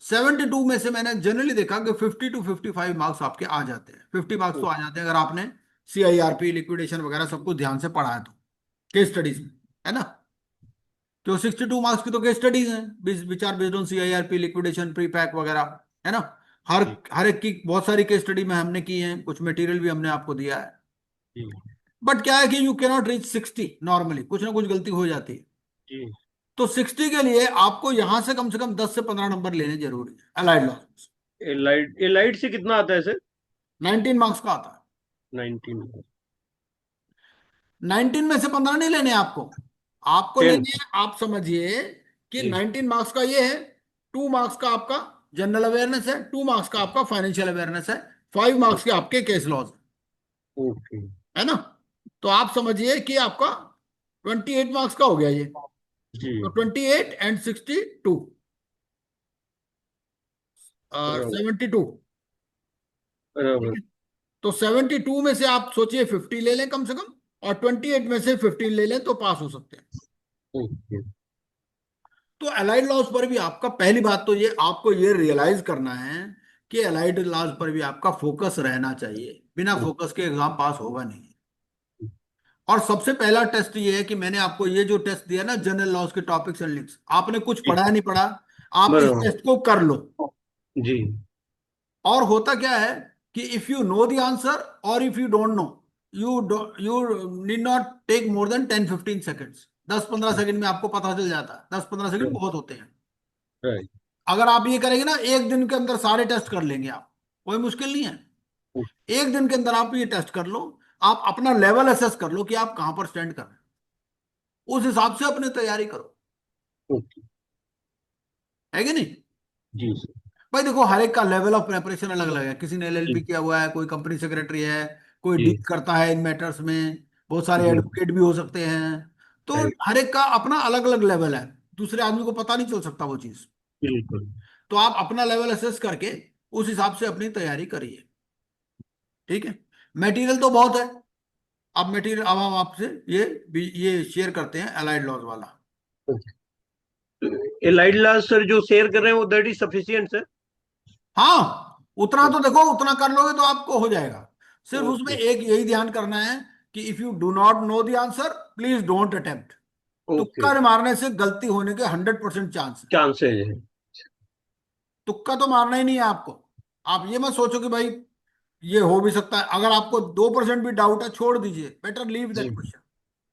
72 में से मैंने जनरली देखा कि 50 to 55 मार्क्स आपके आ जाते हैं। 50 मार्क्स तो आ जाते हैं अगर आपने CIRP लिक्विडेशन वगैरह सब कुछ ध्यान से पढ़ा है तो, केस स्टडीज में, है ना। तो 62 मार्क्स की तो केस स्टडीज हैं, which are based on CIRP liquidation pre pack वगैरह, है ना। हर जी। हर एक की बहुत सारी केस स्टडी में हमने की है, कुछ मटेरियल भी हमने आपको दिया है। जी। बट क्या है कि you can not reach 60 normally, कुछ ना कुछ गलती हो जाती है। जी। तो 60 के लिए आपको यहां से कम 10 से 15 नंबर लेने जरूरी है अलाइड लॉ। एलाइड से कितना आता है सर? 19 मार्क्स का आता 19। है। 19 में से 15 नहीं लेने आपको, आपको 10। लेने हैं, आप समझिए कि जी। 19 मार्क्स का ये है, 2 मार्क्स का आपका जनरल अवेयरनेस है, 2 मार्क्स का आपका फाइनेंशियल अवेयरनेस है, 5 मार्क्स के आपके केस लॉज, ओके। है ना। तो आप समझिए कि आपका 28 मार्क्स का हो गया ये। जी। तो 28 and 62 और बराबर। 72। ठीक बराबर। है। तो 72 में से आप सोचिए 50 ले लें कम से कम, और 28 में से 15 ले लें तो पास हो सकते हैं। ओके। तो अलाइड लॉज पर भी आपका, पहली बात तो ये आपको ये रियलाइज करना है कि अलाइड लॉज पर भी आपका फोकस रहना चाहिए, बिना फोकस के एग्जाम पास होगा नहीं। और सबसे पहला टेस्ट ये है कि मैंने आपको ये जो टेस्ट दिया ना, जनरल लॉज के टॉपिक्स एंड लिंक्स, आपने कुछ जी। पढ़ा नहीं पढ़ा, आप इस बराबर। टेस्ट को कर लो। जी। और होता क्या है कि if you know the answer और if you don't know, you need not take more than 10-15 seconds, 10-15 second में आपको पता चल जाता है, 10-15 सेकंड बहुत होते हैं। राइट। अगर आप ये करेंगे ना, एक दिन के अंदर सारे टेस्ट कर लेंगे आप, कोई मुश्किल नहीं है। एक दिन के अंदर आप ये टेस्ट कर लो, आप अपना लेवल असेस कर लो कि आप कहां पर स्टैंड कर रहे हैं, उस हिसाब से अपनी तैयारी करो, ओके। है कि नहीं। जी सर। भाई देखो हर एक का लेवल ऑफ प्रेपरेशन अलग अलग है, किसी ने जी। LLB किया हुआ है, कोई कंपनी सेक्रेटरी है, कोई जी। डील करता है इन मैटर्स में, बहुत सारे जी। एडवोकेट भी हो सकते हैं। तो राइट। हर एक का अपना अलग अलग लेवल है, दूसरे आदमी को पता नहीं चल सकता वो चीज। बिल्कुल। तो आप अपना लेवल असेस करके उस हिसाब से अपनी तैयारी करिए। ठीक है। मटेरियल तो बहुत है। अब मटेरियल, अब हम आपसे ये शेयर करते हैं अलाइड लॉज वाला। एलाइड लास्ट सर जो शेयर कर रहे हैं वो दैट इज सफिशियंट सर? हाँ, उतना तो देखो, उतना कर लोगे तो आपको हो जाएगा। सिर्फ उसमें ओके। एक यही ध्यान करना है कि if you do not know the answer, please don't attempt. Okay. तुक्का मारने से गलती होने के 100% चांस है। चांसेज है। तुक्का तो मारना ही नहीं है आपको। आप ये मत सोचो कि भाई ये हो भी सकता है, अगर आपको 2% भी डाउट है छोड़ दीजिए, बेटर लीव जी। That question.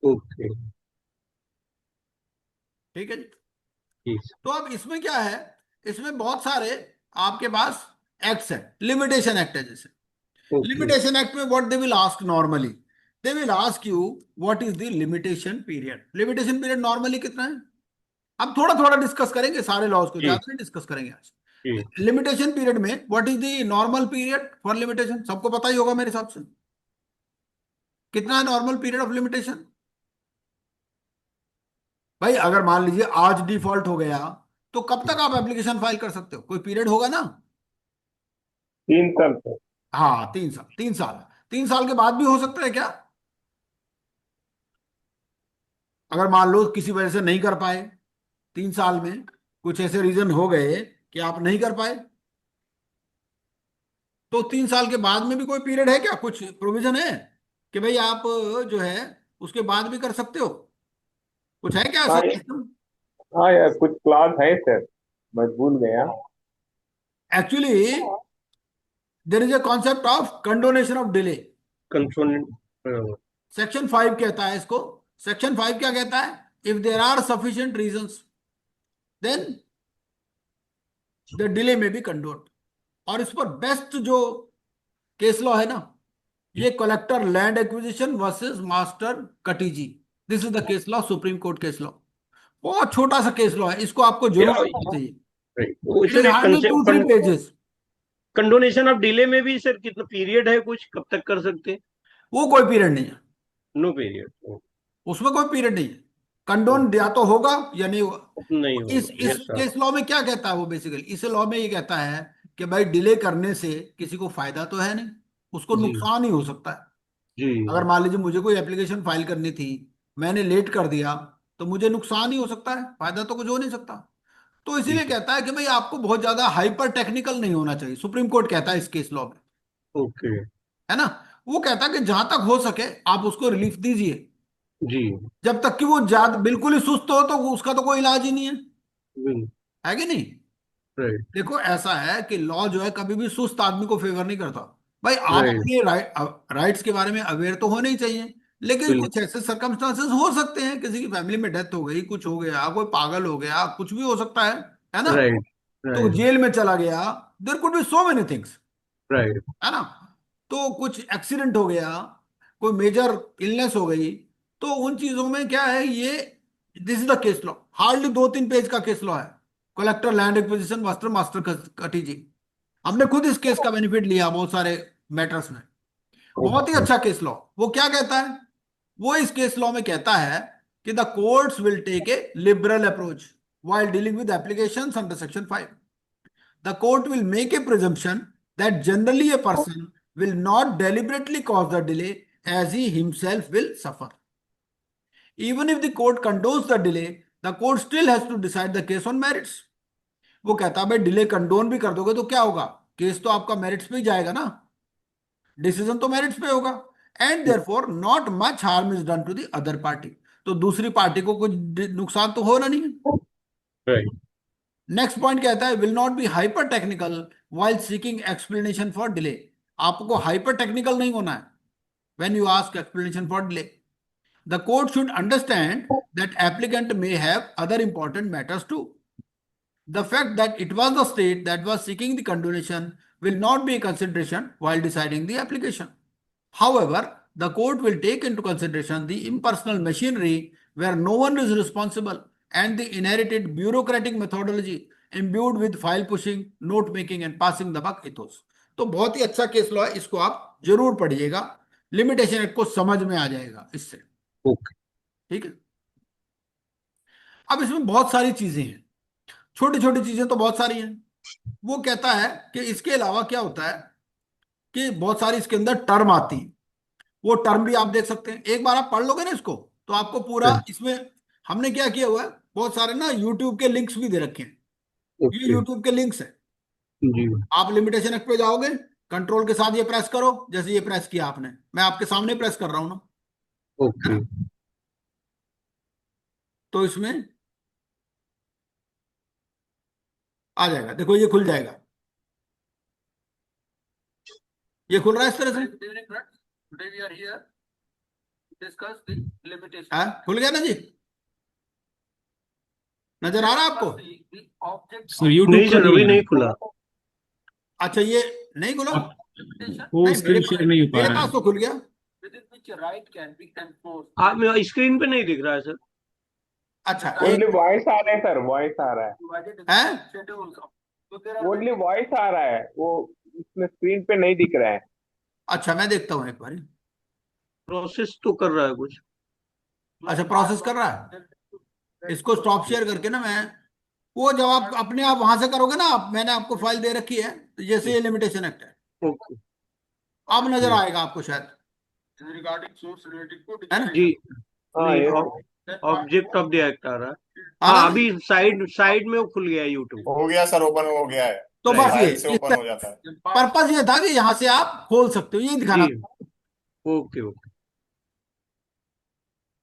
ओके। ठीक है जी। जी तो अब इसमें क्या है, इसमें बहुत सारे आपके पास एक्ट्स है, लिमिटेशन एक्ट है जैसे। सर। ओके। लिमिटेशन एक्ट में what they will ask normally, they will ask you what is the limitation period. Limitation period normally कितना है, अब थोड़ा थोड़ा डिस्कस करेंगे, सारे लॉज को जी। ज्यादा नहीं डिस्कस करेंगे आज। जी। लिमिटेशन पीरियड में what is the normal period for limitation, सबको पता ही होगा मेरे हिसाब से, कितना है नॉर्मल पीरियड ऑफ लिमिटेशन। भाई अगर मान लीजिए आज डिफॉल्ट हो गया, तो कब तक आप एप्लीकेशन फाइल कर सकते हो, कोई पीरियड होगा ना। 3 साल तक। हाँ 3 साल, 3 साल, 3 साल के बाद भी हो सकता है क्या, अगर मान लो किसी वजह से नहीं कर पाए, 3 साल में कुछ ऐसे रीजन हो गए कि आप नहीं कर पाए, तो 3 साल के बाद में भी कोई पीरियड है क्या, कुछ प्रोविजन है कि भाई आप जो है उसके बाद भी कर सकते हो, कुछ है क्या ऐसा हाँ सिस्टम। हाँ यार, कुछ क्लास है सर, मैं भूल गया। Actually there is a concept of condonation of delay. Consonant. बराबर। सेक्शन 5 कहता है इसको। सेक्शन 5 क्या कहता है, if there are sufficient reasons, then the delay may be condoned. और इस पर बेस्ट जो केस लॉ है ना, ये collector land acquisition versus master Katiji. This is the case law, Supreme Court case law. बहुत छोटा सा केस लॉ है, इसको आपको जरूर पढ़ना चाहिए। वो इट सर इज एक hardly 2-3 pages. Condonation of delay में भी सर कितना पीरियड है, कुछ कब तक कर सकते हैं? वो कोई पीरियड नहीं है, नो पीरियड। उसमें कोई पीरियड नहीं है। कंडोन या तो होगा या नहीं होगा। नहीं इस होगा, यस सर। केस लॉ में क्या कहता है वो, बेसिकली इस लॉ में ये कहता है कि भाई डिले करने से किसी को फायदा तो है नहीं, उसको जी नुकसान ही हो सकता है। जी अगर मान लीजिए मुझे कोई एप्लीकेशन फाइल करनी थी, मैंने लेट कर दिया, तो मुझे नुकसान ही हो सकता है, फायदा तो कुछ हो नहीं सकता। तो जी। इसीलिए कहता है कि भाई आपको बहुत ज्यादा हाइपर टेक्निकल नहीं होना चाहिए, सुप्रीम कोर्ट कहता है इस केस लॉ में, ओके। है ना। वो कहता है कि जहां तक हो सके आप उसको रिलीफ दीजिए, जी जब तक कि वो ज्यादा बिल्कुल ही सुस्त हो तो उसका तो कोई इलाज ही नहीं है, बिल्कुल। है कि नहीं। राइट देखो ऐसा है कि लॉ जो है कभी भी सुस्त आदमी को फेवर नहीं करता। भाई आप राइट। अपने राइट्स के बारे में अवेयर तो होने ही चाहिए, लेकिन बिल्कुल। कुछ ऐसे सर्कमस्टांसेस हो सकते हैं, किसी की फैमिली में डेथ हो गई, कुछ हो गया, कोई पागल हो गया, कुछ भी हो सकता है ना। राइट तो राइट जेल में चला गया, there could be so many things, right. है ना। तो कुछ एक्सीडेंट हो गया, कोई मेजर इलनेस हो गई, तो उन चीजों में क्या है ये, this is the case law. Hardly 2-3 page का केस लॉ है, collector land acquisition master master कटी। हमने खुद इस केस का बेनिफिट लिया बहुत सारे मैटर्स में। बहुत ही ओके। अच्छा केस लॉ। वो क्या कहता है, वो इस केस लॉ में कहता है कि the courts will take a liberal approach while dealing with applications under section 5. The court will make a presumption that generally a person will not deliberately cause the delay as he himself will suffer. Even if the court condones the delay, the court still has to decide the case on merits. वो कहता है भाई डिले कंडोन भी कर दोगे तो क्या होगा, केस तो आपका मेरिट्स पे ही जाएगा ना, डिसीजन तो मेरिट्स पे होगा। And therefore not much harm is done to the other party. तो दूसरी पार्टी को कुछ नुकसान तो होना नहीं है। राइट। नेक्स्ट पॉइंट कहता है will not be hyper technical while seeking explanation for delay. आपको हाइपर टेक्निकल नहीं होना है when you ask explanation for delay. The court should understand that applicant may have other important matters too. The fact that it was the state that was seeking the condonation will not be a consideration while deciding the application. However, the court will take into consideration the impersonal machinery where no one is responsible and the inherited bureaucratic methodology imbued with file pushing, note making and passing the buck ethos. तो बहुत ही अच्छा केस लॉ है, इसको आप जरूर पढ़िएगा, लिमिटेशन एक्ट को समझ में आ जाएगा इससे। ओके। ठीक है। अब इसमें बहुत सारी चीजें हैं, छोटी छोटी चीजें तो बहुत सारी हैं। वो कहता है कि इसके अलावा क्या होता है कि बहुत सारी इसके अंदर टर्म आती है, वो टर्म भी आप देख सकते हैं। एक बार आप पढ़ लोगे ना इसको तो आपको पूरा इसमें, हमने क्या किया हुआ है, बहुत सारे ना यूट्यूब के लिंक्स भी दे रखे हैं। ये ओके। यूट्यूब के लिंक्स है। जी। आप लिमिटेशन एक्ट पे जाओगे, कंट्रोल के साथ ये प्रेस करो, जैसे ये प्रेस किया आपने, मैं आपके सामने प्रेस कर रहा हूं ना, है ओके। ना। तो इसमें आ जाएगा, देखो ये खुल जाएगा, ये खुल रहा है इस तरह से। हाँ खुल गया ना जी, नजर आ रहा है आपको। सर यूट्यूब नहीं का सर, नहीं अभी है। नहीं खुला। अच्छा ये नहीं खुला, आप वो नहीं स्क्रीन शेयर नहीं हो पा मेरे रहा पास है। तो खुल गया। आप मेरा स्क्रीन पे नहीं दिख रहा है सर। अच्छा ओनली एक वॉइस आ रहा है सर, वॉइस आ रहा है, है, ओनली वॉइस आ रहा है, वो इसमें स्क्रीन पे नहीं दिख रहा है। अच्छा मैं देखता हूँ एक बार। प्रोसेस तो कर रहा है कुछ। अच्छा प्रोसेस कर रहा है, इसको स्टॉप शेयर करके ना मैं, वो जब आप अपने आप वहां से करोगे ना, मैंने आपको फाइल दे रखी है, तो जैसे ये लिमिटेशन एक्ट है, ओके। अब नजर आएगा आपको शायद, है ना। जी। हाँ नहीं, ये ऑब्जेक्ट ऑफ द एक्ट आ रहा है। आ रहा हाँ है अभी साइड साइड में वो खुल गया यूट्यूब। हो गया सर, ओपन हो गया है। तो बस ये फाइल से ओपन हो जाता है। पर्पज ये था कि यहाँ से आप खोल सकते हो, ये दिखाना जी। Okay okay.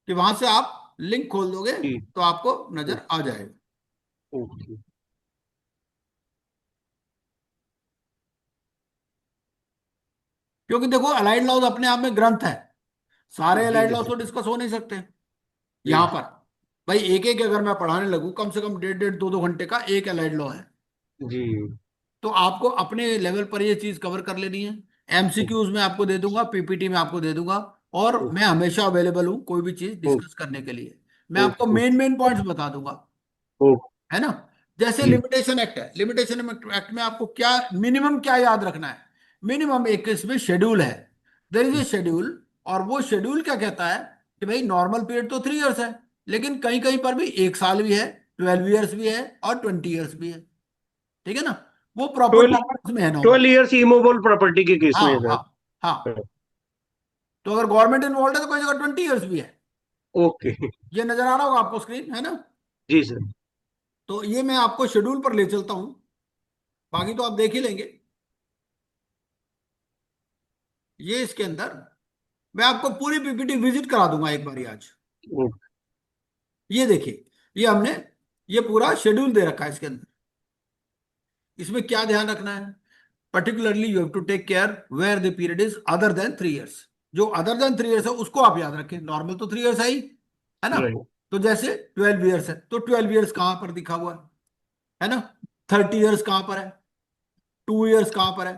कि वहां से आप लिंक खोल दोगे जी। तो आपको नजर आ जाएगा। ओके। क्योंकि देखो अलाइड लॉज अपने आप में ग्रंथ है, सारे जी अलाइड जी लॉज तो डिस्कस हो नहीं सकते जी। यहाँ पर। भाई एक एक अगर मैं पढ़ाने लगूं, कम से कम 1.5-1.5 2-2 घंटे का एक अलाइड लॉ है, जी तो आपको अपने लेवल पर ये चीज कवर कर लेनी है। एमसीक्यूज में आपको दे दूंगा, पीपीटी में आपको दे दूंगा, और मैं हमेशा अवेलेबल हूँ कोई भी चीज डिस्कस करने के लिए। मैं आपको मेन मेन पॉइंट्स बता दूंगा, है ना। जैसे जी लिमिटेशन एक्ट है, लिमिटेशन एक्ट में आपको क्या मिनिमम क्या याद रखना है। मिनिमम एक इसमें शेड्यूल है, देयर इज ए शेड्यूल, और वो शेड्यूल क्या कहता है कि भाई नॉर्मल पीरियड तो 3 इयर्स है, लेकिन कहीं कहीं पर भी 1 साल भी है, 12 इयर्स भी है, और 20 इयर्स भी है। ठीक है ना, वो प्रॉपर्टी में है नॉर्मल। 12 इयर्स इमूवेबल प्रॉपर्टी के केस में हाँ है हाँ सर। हाँ। तो अगर गवर्नमेंट इन्वॉल्व है तो कोई जगह 20 इयर्स भी है। ओके। ये नजर आ रहा होगा आपको स्क्रीन, है ना। जी सर। तो ये मैं आपको शेड्यूल पर ले चलता हूं, बाकी तो आप देख ही लेंगे। ये इसके अंदर मैं आपको पूरी पीपीटी विजिट करा दूंगा एक बारी आज। ये देखिए, ये हमने ये पूरा शेड्यूल दे रखा है इसके अंदर। इसमें क्या ध्यान रखना है, particularly you have to take care where the period is other than 3 years. जो अदर देन 3 इयर्स है उसको आप याद रखें, नॉर्मल तो 3 इयर्स है ही, है ना। राइट। तो जैसे 12 इयर्स है तो 12 इयर्स कहां पर दिखा हुआ है ना। 30 इयर्स कहां पर है, 2 इयर्स कहां पर है,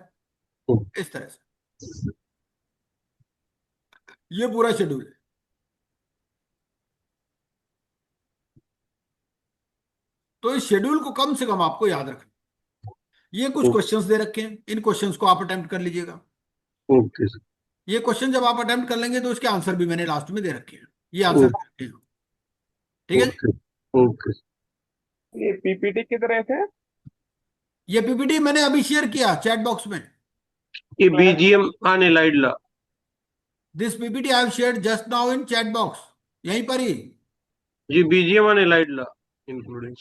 इस तरह से ये पूरा शेड्यूल है। तो इस शेड्यूल को कम से कम आपको याद रखना। ये कुछ क्वेश्चंस दे रखे हैं, इन क्वेश्चंस को आप अटेम्प्ट कर लीजिएगा। Okay sir. ये क्वेश्चन जब आप अटेम्प्ट कर लेंगे तो उसके आंसर भी मैंने लास्ट में दे रखे हैं, ये आंसर दे रखे हैं। ठीक है जी? Okay okay. ये पीपीटी की तरह थे। ये पीपीटी मैंने अभी शेयर किया चैट बॉक्स में। ये बीजीएम आने लाइडला। This PPT I have shared just now in chat box, यहीं पर ही जी बीजीएम आने लाइडला इंक्लूडिंग।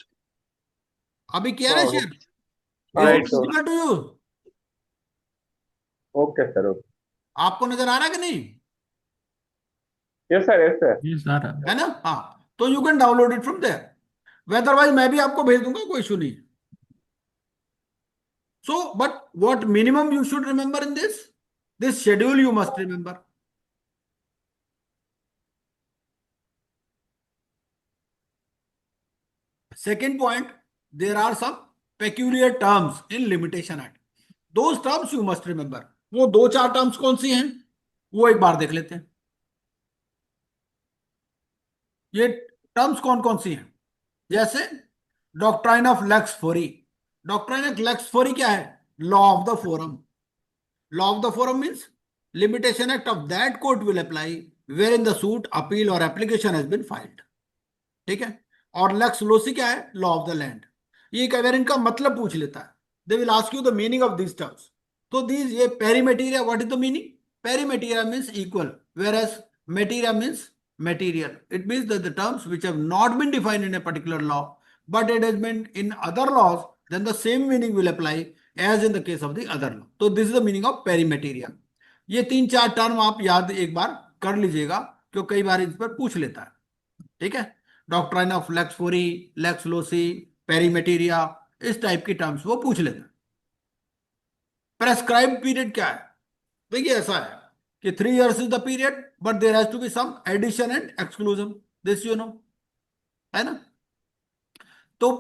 अभी किया ना हाँ शेयर। इज हाँ इट राइट तो sir. Visible to you? Okay sir, okay. आपको नजर आ रहा है कि नहीं, यस सर, यस सर। ये सारा है ना। हाँ, तो you can download it from there, otherwise मैं भी आपको भेज दूंगा, कोई इशू नहीं। So but what minimum you should remember in this schedule you must remember. Second point, there are some peculiar terms in Limitation Act. Those terms you must remember. वो दो चार टर्म्स कौन सी हैं वो एक बार देख लेते हैं। ये टर्म्स कौन कौन सी हैं, जैसे doctrine of lex fori. Doctrine of lex fori क्या है, law of the forum. Law of the forum means limitation act of that court will apply where in the suit appeal और एप्लीकेशन हैज बीन फाइल्ड। ठीक है। और लेक्स लोसी क्या है, लॉ ऑफ द लैंड। ये अगर इनका मतलब पूछ लेता है, they will ask you the meaning of this terms. तो दिस ये pari materia, what is the meaning, pari materia means equal, where as materia means material. It means that the terms which have not been defined in a particular law but it has been in other laws, then the same meaning will apply as in the case of the other law. So this is the meaning of perimeteria. ये तीन चार टर्म आप याद एक बार कर लीजिएगा, क्योंकि कई बार इस पर पूछ लेता है। ठीक है, doctrine of lex fori, lex loci, pari materia, इस टाइप की टर्म्स वो पूछ लेता है। प्रेस्क्राइब पीरियड क्या है, देखिए ऐसा है कि 3 years is the period but there has to be some addition and exclusion, this you know, है ना। तो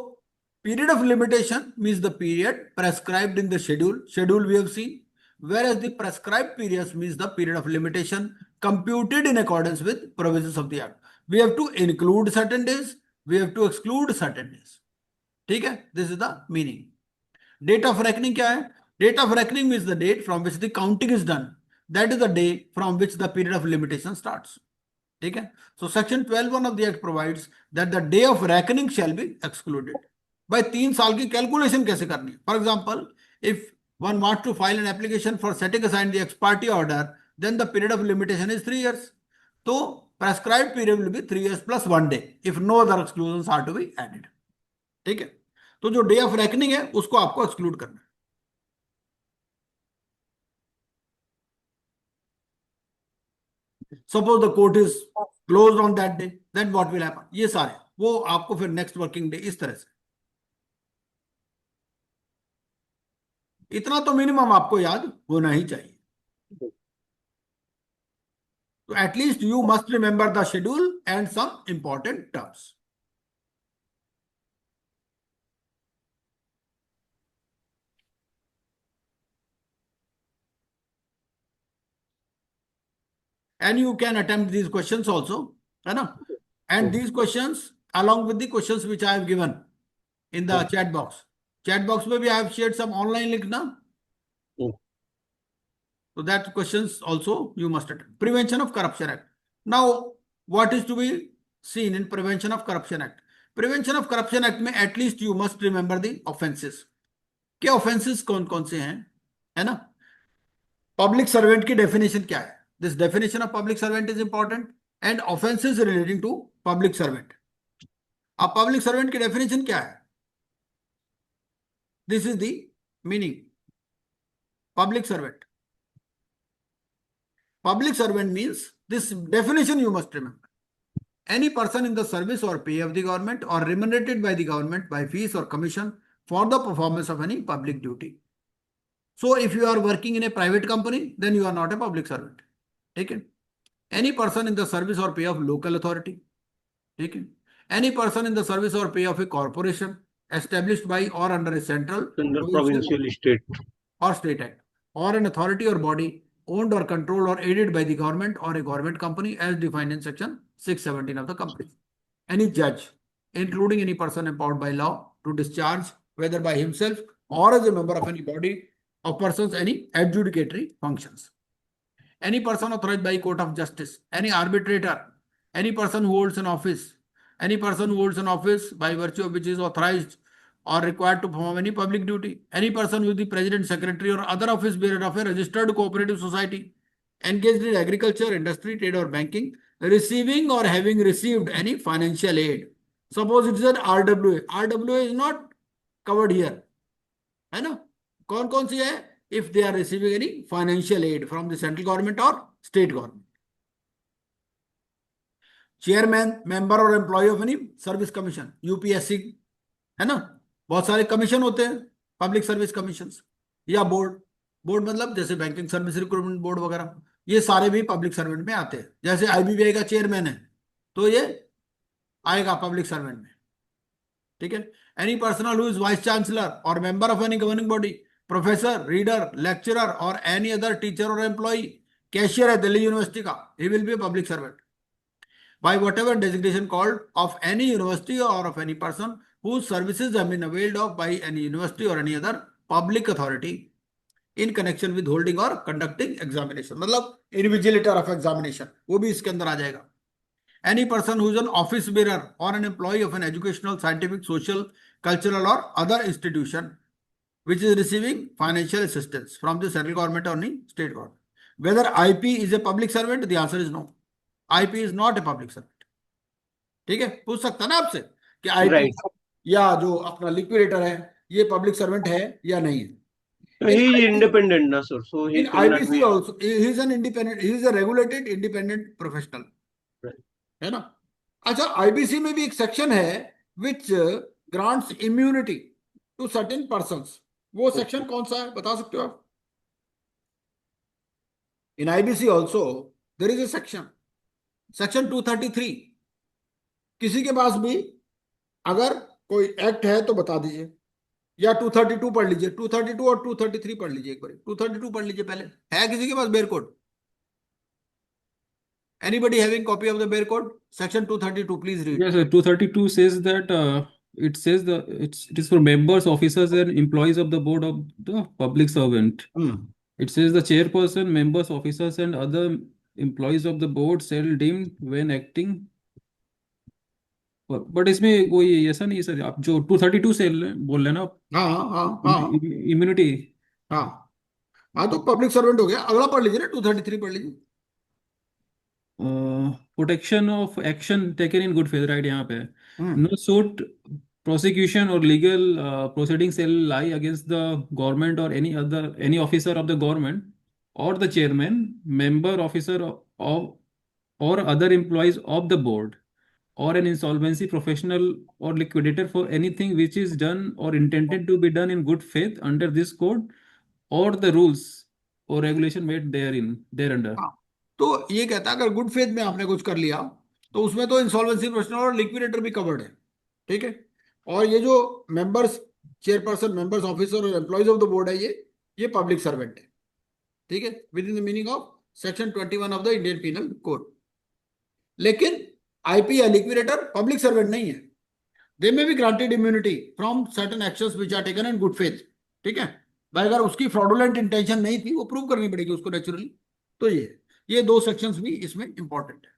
period of limitation means the period prescribed in the schedule, schedule we have seen, whereas the prescribed periods means the period of limitation computed in accordance with provisions of the act. We have to include certain days, we have to exclude certain days. ठीक है, this is the meaning. Date of reckoning क्या है, date of reckoning means the date from which the counting is done, that is the day from which the period of limitation starts. ठीक है, so section 12(1) of the act provides that the day of reckoning shall be excluded. भाई 3 साल की कैलकुलेशन कैसे करनी है, for example if one wants to file an application for setting aside the ex parte order, then the period of limitation is 3 years. So prescribed period will be 3 years plus 1 day if no other exclusions are to be added. ठीक है, तो जो डे ऑफ रेकनिंग है उसको आपको एक्सक्लूड करना है। Suppose the court is closed on that day, then what will happen, ये सारे वो आपको फिर नेक्स्ट वर्किंग डे इस तरह से। इतना तो मिनिमम आपको याद होना ही चाहिए। तो at least you must remember the schedule and some important terms. and you can attempt these questions also, है ना? And these questions along with the questions which I have given in the chat box. Chat box में भी I have shared some online link ना? So that questions also you must attempt. Prevention of Corruption Act. Now, what is to be seen in Prevention of Corruption Act? Prevention of Corruption Act में at least you must remember the offenses. क्या offenses कौन कौन से हैं, है ना? Public servant की definition क्या है? This definition of public servant is important and offenses relating to public servant. अब public servant की definition क्या है? This is the meaning. Public servant. Public servant means, this definition you must remember. Any person in the service or pay of the government or remunerated by the government by fees or commission for the performance of any public duty. So if you are working in a private company, then you are not a public servant. Okay? Any person in the service or pay of local authority. Okay? Any person in the service or pay of a corporation established by or under a central, provincial, state or state act, or an authority or body owned or controlled or aided by the government or a government company as defined in section 617 of the company. Any judge, including any person empowered by law to discharge, whether by himself or as a member of any body of persons, any adjudicatory functions. Any person authorized by a court of justice, any arbitrator, any person who holds an office, any person who holds an office by virtue of which is authorized or required to perform any public duty, any person who is the president, secretary or other office bearer of a registered cooperative society engaged in agriculture, industry, trade or banking, receiving or having received any financial aid. Suppose it is an RWA. RWA is not covered here. है ना? कौन कौन सी है? If they are receiving any financial aid from the central government or state government. Chairman, member or employee of any service commission, UPSC, है ना? बहुत सारे कमीशन होते हैं, पब्लिक सर्विस कमीशन, या बोर्ड. बोर्ड मतलब जैसे बैंकिंग सर्विस रिक्रूटमेंट बोर्ड वगैरह, ये सारे भी पब्लिक सर्वेंट में आते हैं. जैसे IBPI का चेयरमैन है तो ये आएगा पब्लिक सर्वेंट में. ठीक है? Any personal who is vice chancellor और member of any governing body, professor, reader, lecturer और एनी अदर टीचर और एम्प्लॉई, कैशियर है दिल्ली यूनिवर्सिटी का, he will be public servant by whatever designation called of any university or of any person whose services have been availed of by any university or any other public authority in connection with holding or conducting examination. मतलब invigilator of examination, वो भी इसके अंदर आ जाएगा. Any person who is an office bearer or an employee of an educational, scientific, social, cultural or other institution which is receiving financial assistance from the central government or any state government. Whether IP is a public servant, the answer is no. IP is not a public servant. ठीक है? पूछ सकता ना आपसे कि IP या जो अपना लिक्विडेटर है ये पब्लिक सर्वेंट है या नहीं है. he is independent na sir, so he In cannot IBC be also he is an independent, he is a regulated independent professional. है ना? अच्छा, IBC में भी एक सेक्शन है which grants immunity to certain persons. वो सेक्शन कौन सा है बता सकते हो आप? In IBC also there is a section 233. किसी के पास भी अगर कोई एक्ट है तो बता दीजिए, या 232 पढ़ लीजिए. 232 और 233 पढ़ लीजिए एक बार. 232 पढ़ लीजिए पहले. है किसी के पास bare code? Anybody having copy of the bear code? Section 232, please read. Yes, sir. 232 says that it says it is for members, officers, and employees of the board of the public servant. It says the chairperson, members, officers, and other employees of the board shall deemed when acting. But इसमें कोई ऐसा नहीं है सर, आप जो 232 से बोल रहे हैं ना आप, हाँ इम्यूनिटी. हाँ तो पब्लिक सर्वेंट हो गया. अगला पढ़ लीजिए ना, 233 पढ़ लीजिए. Protection of action taken in good faith, right? यहाँ पे no suit, prosecution or legal proceedings shall lie against the government or any officer of the government or the chairman, member, officer of or other employees of the board or an insolvency professional or liquidator for anything which is done or intended to be done in good faith under this code or the rules or regulation made thereunder. तो ये कहता है अगर गुड फेथ में आपने कुछ कर लिया तो उसमें तो इंसॉल्वेंसी प्रोफेशनल और लिक्विडेटर भी कवर्ड है. ठीक है? और ये जो मेंबर्स, चेयरपर्सन, मेंबर्स, ऑफिसर और एम्प्लॉइज ऑफ द बोर्ड है, ये पब्लिक सर्वेंट है. ठीक है? Within the meaning of section 21 of the Indian penal code. लेकिन आईपी या लिक्विडेटर पब्लिक सर्वेंट नहीं है। They may be granted immunity from certain actions which are taken in good faith. ठीक है भाई, अगर उसकी फ्रॉडुलेंट इंटेंशन नहीं थी वो प्रूव करनी पड़ेगी उसको नेचुरली। तो ये दो सेक्शंस भी इसमें इंपॉर्टेंट है।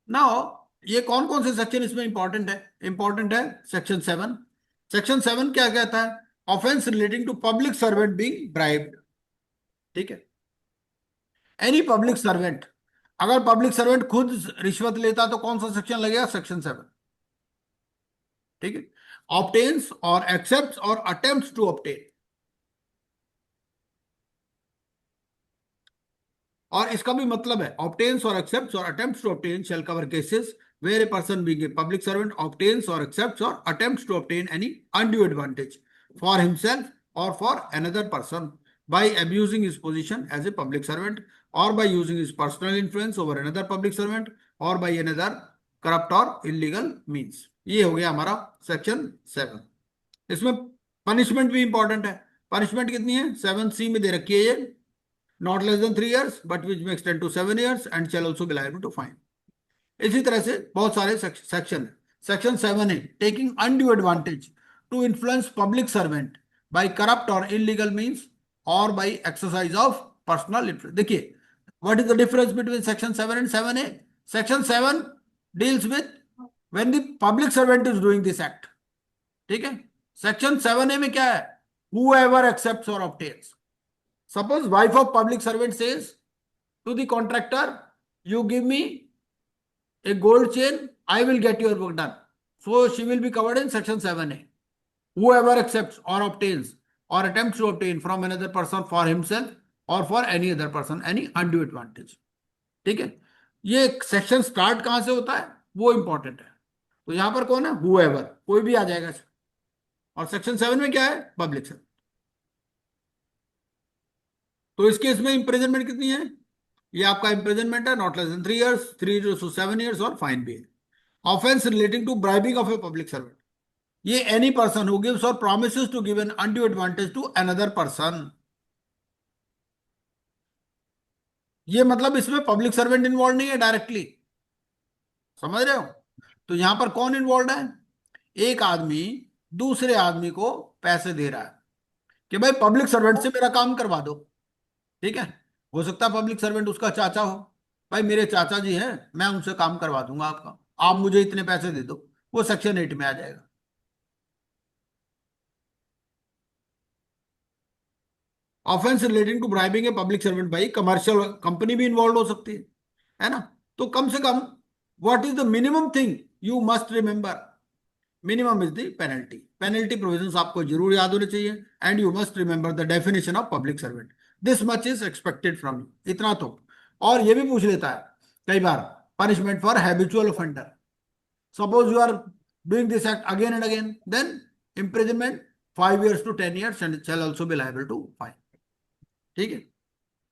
नाउ ये कौन कौन से सेक्शन इसमें इंपॉर्टेंट है? इंपॉर्टेंट है सेक्शन 7। सेक्शन 7 क्या कहता है? Offence relating to public servant being bribed. ठीक है, एनी पब्लिक सर्वेंट, अगर पब्लिक सर्वेंट खुद रिश्वत लेता तो कौन सा सेक्शन लगेगा? सेक्शन 7। ठीक है, ऑब्टेन्स और एक्सेप्ट्स और अटेम्प्ट्स टू ऑब्टेन। और इसका भी मतलब है ऑब्टेन्स और एक्सेप्ट्स और attempts to obtain shall cover cases where a person being a public servant obtains or accepts or attempts to obtain any undue advantage for himself or for another person by abusing his position as a public servant or by using his personal influence over another public servant or by another corrupt or illegal means। ये हो गया हमारा सेक्शन 7। इसमें पनिशमेंट भी इंपॉर्टेंट है। पनिशमेंट कितनी है? 7C में दे रखी है ये, not less than 3 years but which में extend to 7 years and shall also be liable to fine. इसी तरह से बहुत सारे सेक्शन है। सेक्शन 7 है taking undue advantage to influence public servant by corrupt और इलीगल मींस और by exercise of personal influence. देखिए what is the difference between section 7 and 7A? Section 7 deals with when the public servant is doing this act. ठीक है, सेक्शन 7A में क्या है? whoever accepts or obtains। Suppose wife of public servant says to the contractor, you give me a gold chain, I will get your work done. So she will be covered in section 7A। whoever accepts or obtains or attempts to obtain from another person for himself or for any other person any undue advantage। ठीक है, ये सेक्शन स्टार्ट कहां से होता है वो इंपॉर्टेंट है। तो यहां पर कौन है? whoever, कोई भी आ जाएगा। और सेक्शन 7 में क्या है? Public servant. तो इस केस में इंप्रिजनमेंट कितनी है? ये आपका इंप्रिजनमेंट है not less than 3 years, 3 to 7 years और फाइन भी है। Offence relating to bribing of a public servant, ये एनी पर्सन हु गिव्स और promises to give an undue advantage to another person. ये मतलब इसमें पब्लिक सर्वेंट इन्वॉल्व नहीं है डायरेक्टली, समझ रहे हो? तो यहां पर कौन इन्वॉल्व है? एक आदमी दूसरे आदमी को पैसे दे रहा है कि भाई पब्लिक सर्वेंट से मेरा काम करवा दो। ठीक है, हो सकता है पब्लिक सर्वेंट उसका चाचा हो, भाई मेरे चाचा जी हैं, मैं उनसे काम करवा दूंगा आपका, आप मुझे इतने पैसे दे दो। वो सेक्शन 8 में आ जाएगा। Offence relating to bribing a public servant, भाई कमर्शियल कंपनी भी इन्वॉल्व हो सकती है ना? तो कम से कम what is the minimum thing you must remember? Minimum is the penalty. Penalty provisions आपको जरूर याद होने चाहिए and you must remember the definition of public servant. This much is expected from you, इतना तो। और ये भी पूछ लेता है कई बार punishment for habitual offender. Suppose you are doing this act again and again, then imprisonment 5 years to 10 years and shall also be liable to fine। ठीक है,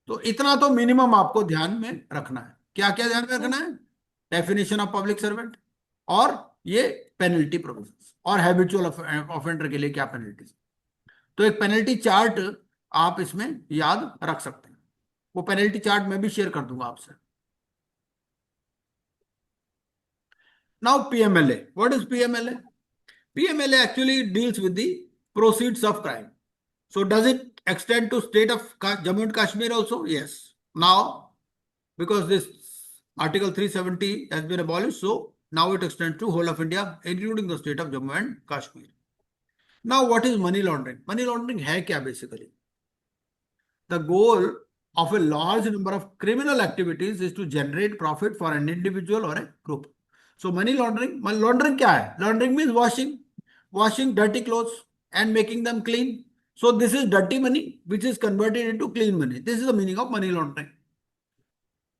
तो इतना तो मिनिमम आपको ध्यान में रखना है। क्या क्या ध्यान में रखना है? डेफिनेशन ऑफ पब्लिक सर्वेंट और ये पेनल्टी प्रोविजंस और हैबिचुअल ऑफेंडर के लिए क्या पेनल्टीज। तो एक पेनल्टी चार्ट आप इसमें याद रख सकते हैं। वो पेनल्टी चार्ट मैं भी शेयर कर दूंगा आपसे। Now PMLA, what is PMLA? PMLA actually deals with the proceeds of crime. So does it extend to state of Jammu and Kashmir also? Yes. Now, because this Article 370 has been abolished, so now it extends to whole of India, including the state of Jammu and Kashmir. Now, what is money laundering? Money laundering है क्या basically? The goal of a large number of criminal activities is to generate profit for an individual or a group. So money laundering क्या है? Laundering means washing dirty clothes and making them clean. So this is dirty money which is converted into clean money. This is the meaning of money laundering.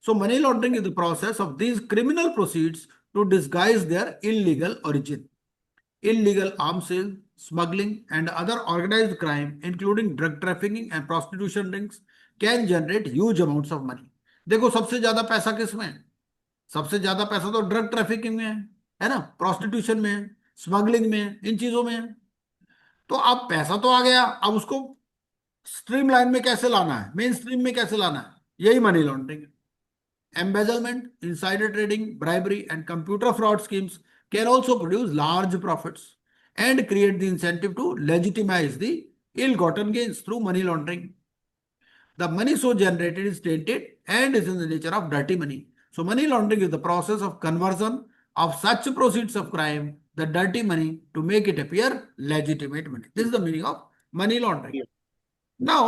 So money laundering is the process of these criminal proceeds to disguise their illegal origin. Illegal arms sale, smuggling and other organized crime including drug trafficking and prostitution rings can generate huge amounts of money. देखो सबसे ज्यादा पैसा किसमें है? सबसे ज्यादा पैसा तो ड्रग ट्रैफिकिंग में है ना, प्रोस्टिट्यूशन में है, स्मगलिंग में है, इन चीजों में है। तो अब पैसा तो आ गया, अब उसको स्ट्रीम लाइन में कैसे लाना है, मेन स्ट्रीम में कैसे लाना है, यही मनी लॉन्ड्रिंग है. Embezzlement, insider trading, bribery, and computer fraud schemes can also produce large profits and create the incentive to legitimize the ill-gotten gains through money laundering. The money so generated is tainted and is in the nature of dirty money. So, money laundering is the process of conversion of such proceeds of crime, the dirty money, to make it appear legitimate money. This is the meaning of money laundering. Now,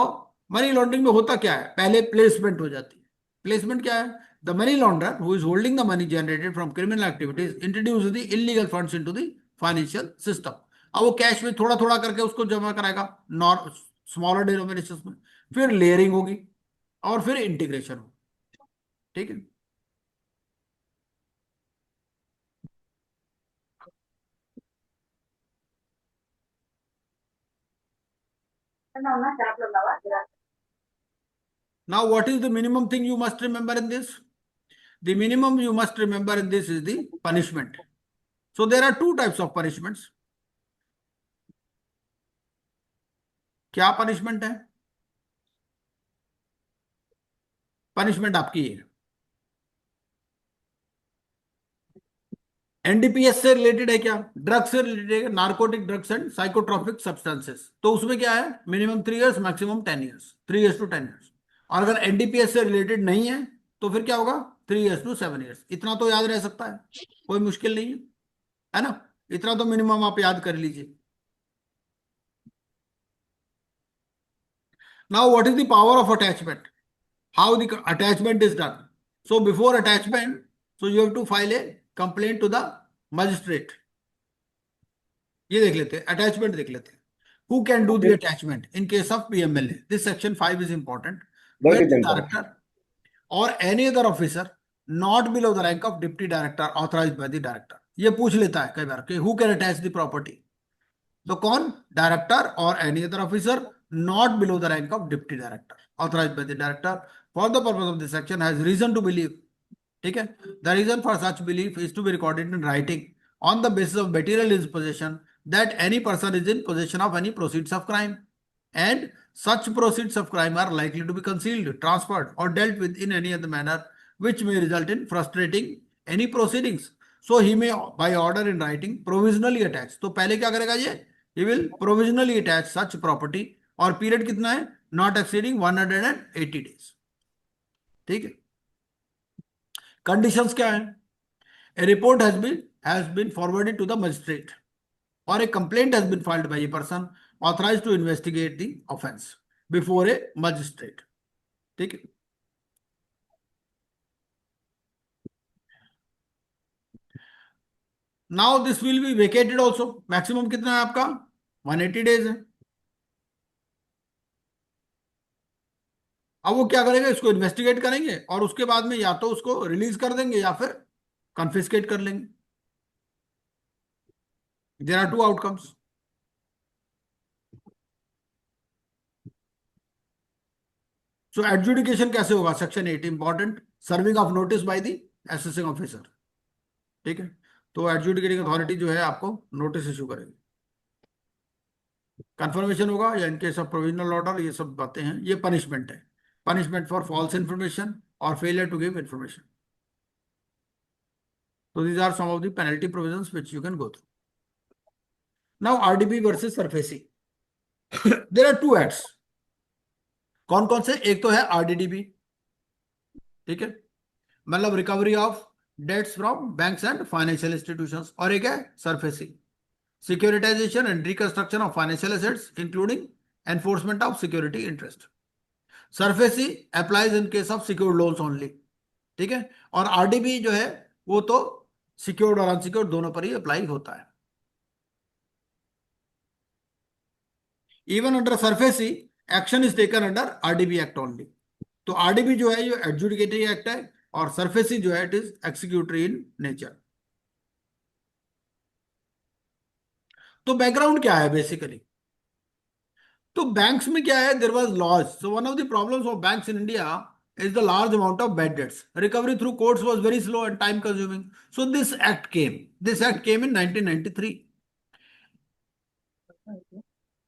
money laundering में होता क्या है, पहले प्लेसमेंट हो जाती है. प्लेसमेंट क्या है? The money लॉन्डर who is holding the money generated from criminal activities introduce the illegal funds into the financial system. अब वो कैश में थोड़ा थोड़ा करके उसको जमा कराएगा स्मॉलर डिनोमिनेशंस में, फिर लेयरिंग होगी और फिर इंटीग्रेशन होगी. ठीक है. Now, what is the minimum thing you must remember in this? The minimum you must remember in this is the punishment. So, there are two types of punishments. क्या पनिशमेंट है? पनिशमेंट आपकी है एनडीपीएस से रिलेटेड है क्या, ड्रग्स से रिलेटेड है, narcotic drugs and psychotropic substances. तो उसमें क्या है, minimum 3 years, maximum 10 years, 3 years to 10 years. और अगर एनडीपीएस से रिलेटेड नहीं है तो फिर क्या होगा, 3 years to 7 years. इतना तो याद रह सकता है, कोई मुश्किल नहीं है ना. इतना तो मिनिमम आप याद कर लीजिए. Now, what is the power of attachment? How the attachment is done? So, before attachment, so you have to file a complaint to the magistrate. ये देख लेते हैं, attachment देख लेते हैं. Who can do the attachment in case of PMLA? This section 5 is important. When the director or any other officer not below the rank of deputy director authorized by the director. ये पूछ लेता है कई बार कि who can attach the property? तो कौन, डायरेक्टर और any other officer not below the rank of deputy director authorised by the director for the purpose of this section has reason to believe. ठीक है. The reason for such belief is to be recorded in writing on the basis of material is possession that any person is in possession of any proceeds of crime and such proceeds of crime are likely to be concealed, transferred, or dealt with in any other manner which may result in frustrating any proceedings. So he may by order in writing provisionally attach. तो पहले क्या करेगा ये, he will provisionally attach such property और पीरियड कितना है, not exceeding 180 days. ठीक है. कंडीशंस क्या है, a report has been forwarded to the magistrate or a complaint has been filed by a person authorized to investigate the offense before a magistrate. ठीक है. Now this will be vacated also. Maximum कितना है आपका, 180 days है. अब वो क्या करेंगे, इसको इन्वेस्टिगेट करेंगे और उसके बाद में या तो उसको रिलीज कर देंगे या फिर कन्फिस्केट कर लेंगे. There are 2 outcomes. So adjudication कैसे होगा, section 8 important, serving of notice by the assessing officer. ठीक है. तो एडजुडिकेटिंग अथॉरिटी जो है आपको नोटिस इशू करेगी, कंफर्मेशन होगा या in case of provisional order, ये सब बातें हैं. ये पनिशमेंट है, पनिशमेंट फॉर फॉल्स इंफॉर्मेशन और failure to give information. So these are some of the penalty provisions which you can go through. Now RDB versus SARFAESI. There are 2 acts. कौन कौन से, एक तो है RDDB. ठीक है, मतलब recovery of debts from banks and financial institutions, और एक है SARFAESI, securitisation and reconstruction of financial assets including enforcement of security interest. SARFAESI applies in case of secured loans only. ठीक है. और RDB जो है वो तो सिक्योर्ड और अनसिक्योर्ड दोनों पर ही अप्लाई होता है. Even under SARFAESI action is taken under RDB act only. तो RDB जो है ये एडजुडिकेटरी एक्ट है और SARFAESI जो है it is executory in nature. तो बैकग्राउंड क्या है बेसिकली, तो बैंक्स में क्या है, there was laws. So one of the problems of banks in India is the large amount of bad debts. Recovery through courts was very slow and time consuming. So this act came. This act came in 1993.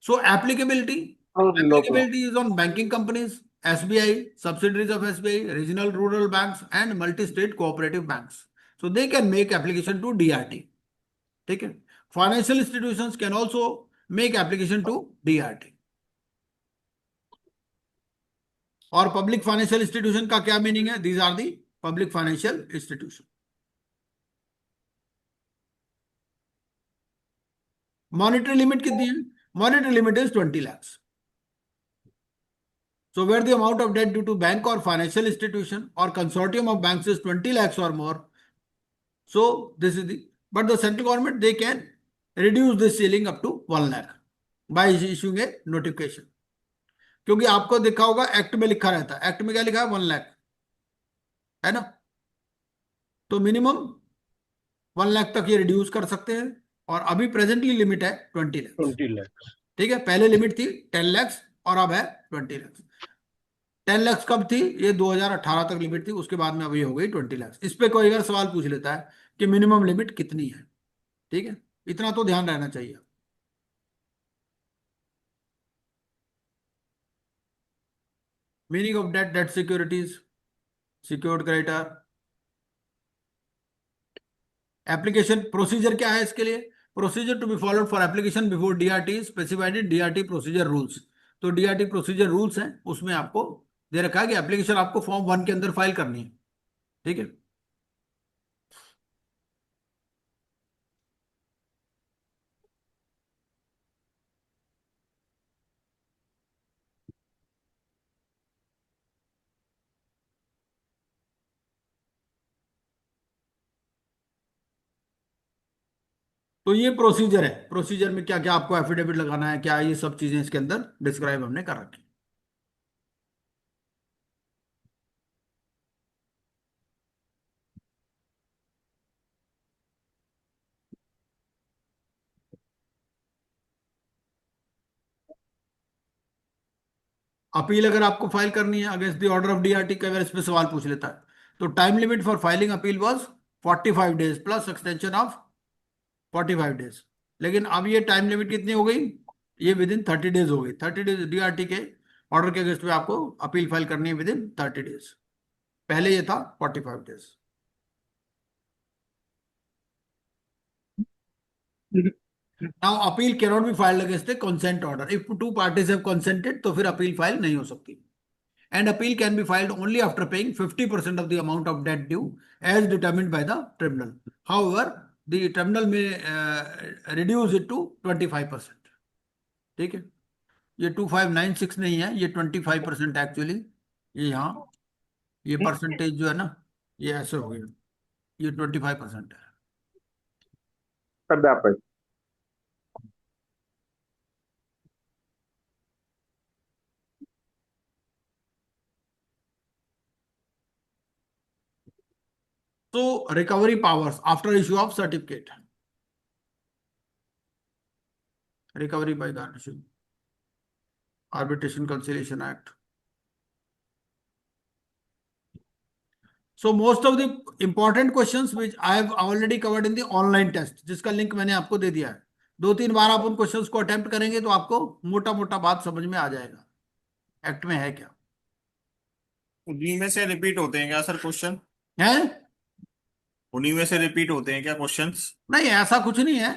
So applicability, और लो class. Applicability is on banking companies, SBI, subsidiaries of SBI, regional rural banks, and multi-state cooperative banks. So they can make application to DRT. ठीक है. Financial institutions can also make application to DRT. और पब्लिक फाइनेंशियल इंस्टीट्यूशन का क्या मीनिंग है? These are the public financial institution. Monetary limit कितनी है? Monetary limit is 20 lakhs. So where the amount of debt due to bank or financial institution or consortium of banks is 20 lakhs or more, so this is the, but the central government they can reduce this ceiling up to 1 lakh by issuing a notification. क्योंकि आपको देखा होगा एक्ट में लिखा रहता है, एक्ट में क्या लिखा है? 1 लाख, है ना. तो मिनिमम 1 लाख तक ये रिड्यूस कर सकते हैं. और अभी प्रेजेंटली लिमिट है 20 लाख. 20 लाख. ठीक है. पहले लिमिट थी 10 लाख और अब है 20 लाख. 10 लाख कब थी? ये 2018 तक लिमिट थी, उसके बाद में अभी हो गई 20 लाख. इस पे कोई अगर सवाल पूछ लेता है कि मिनिमम लिमिट कितनी है, ठीक है, इतना तो ध्यान रहना चाहिए. Meaning of debt, debt securities, secured creditor. Application procedure क्या है इसके लिए? Procedure to be followed for application before DRT specified in DRT procedure rules. तो डीआरटी प्रोसीजर रूल्स हैं, उसमें आपको दे रखा है कि एप्लीकेशन आपको फॉर्म 1 के अंदर फाइल करनी है. ठीक है. तो ये प्रोसीजर है. प्रोसीजर में क्या क्या आपको एफिडेविट लगाना है, क्या ये सब चीजें इसके अंदर डिस्क्राइब हमने कर रखी. अपील अगर आपको फाइल करनी है against the order of DRT, कई बार इस पे सवाल पूछ लेता है. तो time limit for filing appeal was 45 days plus extension of 45 days. लेकिन अब ये टाइम लिमिट कितनी हो गई? ये विद इन 30 डेज हो गई. 30 डेज डीआरटी के ऑर्डर के अगेंस्ट में आपको अपील फाइल करनी है विद इन 30 डेज. पहले ये था 45 days. Now appeal can not be filed against a consent order. If two parties have consented तो फिर अपील फाइल नहीं हो सकती. And appeal can be filed only after paying 50% of the amount of debt due as determined by the tribunal. However the tribunal may reduce it to 25%. ठीक है. ये 2596 नहीं है, ये 25% एक्चुअली. ये यहाँ ये परसेंटेज जो है ना, ये ऐसे हो गया, ये 25% है. सब व्यापक। So recovery powers after issue of certificate. Recovery by garnishing. Arbitration Conciliation Act. So most of the important questions which I have already covered in the online test, जिसका लिंक मैंने आपको दे दिया है. 2-3 बार आप उन क्वेश्चंस को अटेम्प्ट करेंगे तो आपको मोटा मोटा बात समझ में आ जाएगा एक्ट में है क्या. उन्हीं में से रिपीट होते हैं क्या सर क्वेश्चन? है उन्हीं में से रिपीट होते हैं क्या क्वेश्चंस? नहीं, ऐसा कुछ नहीं है.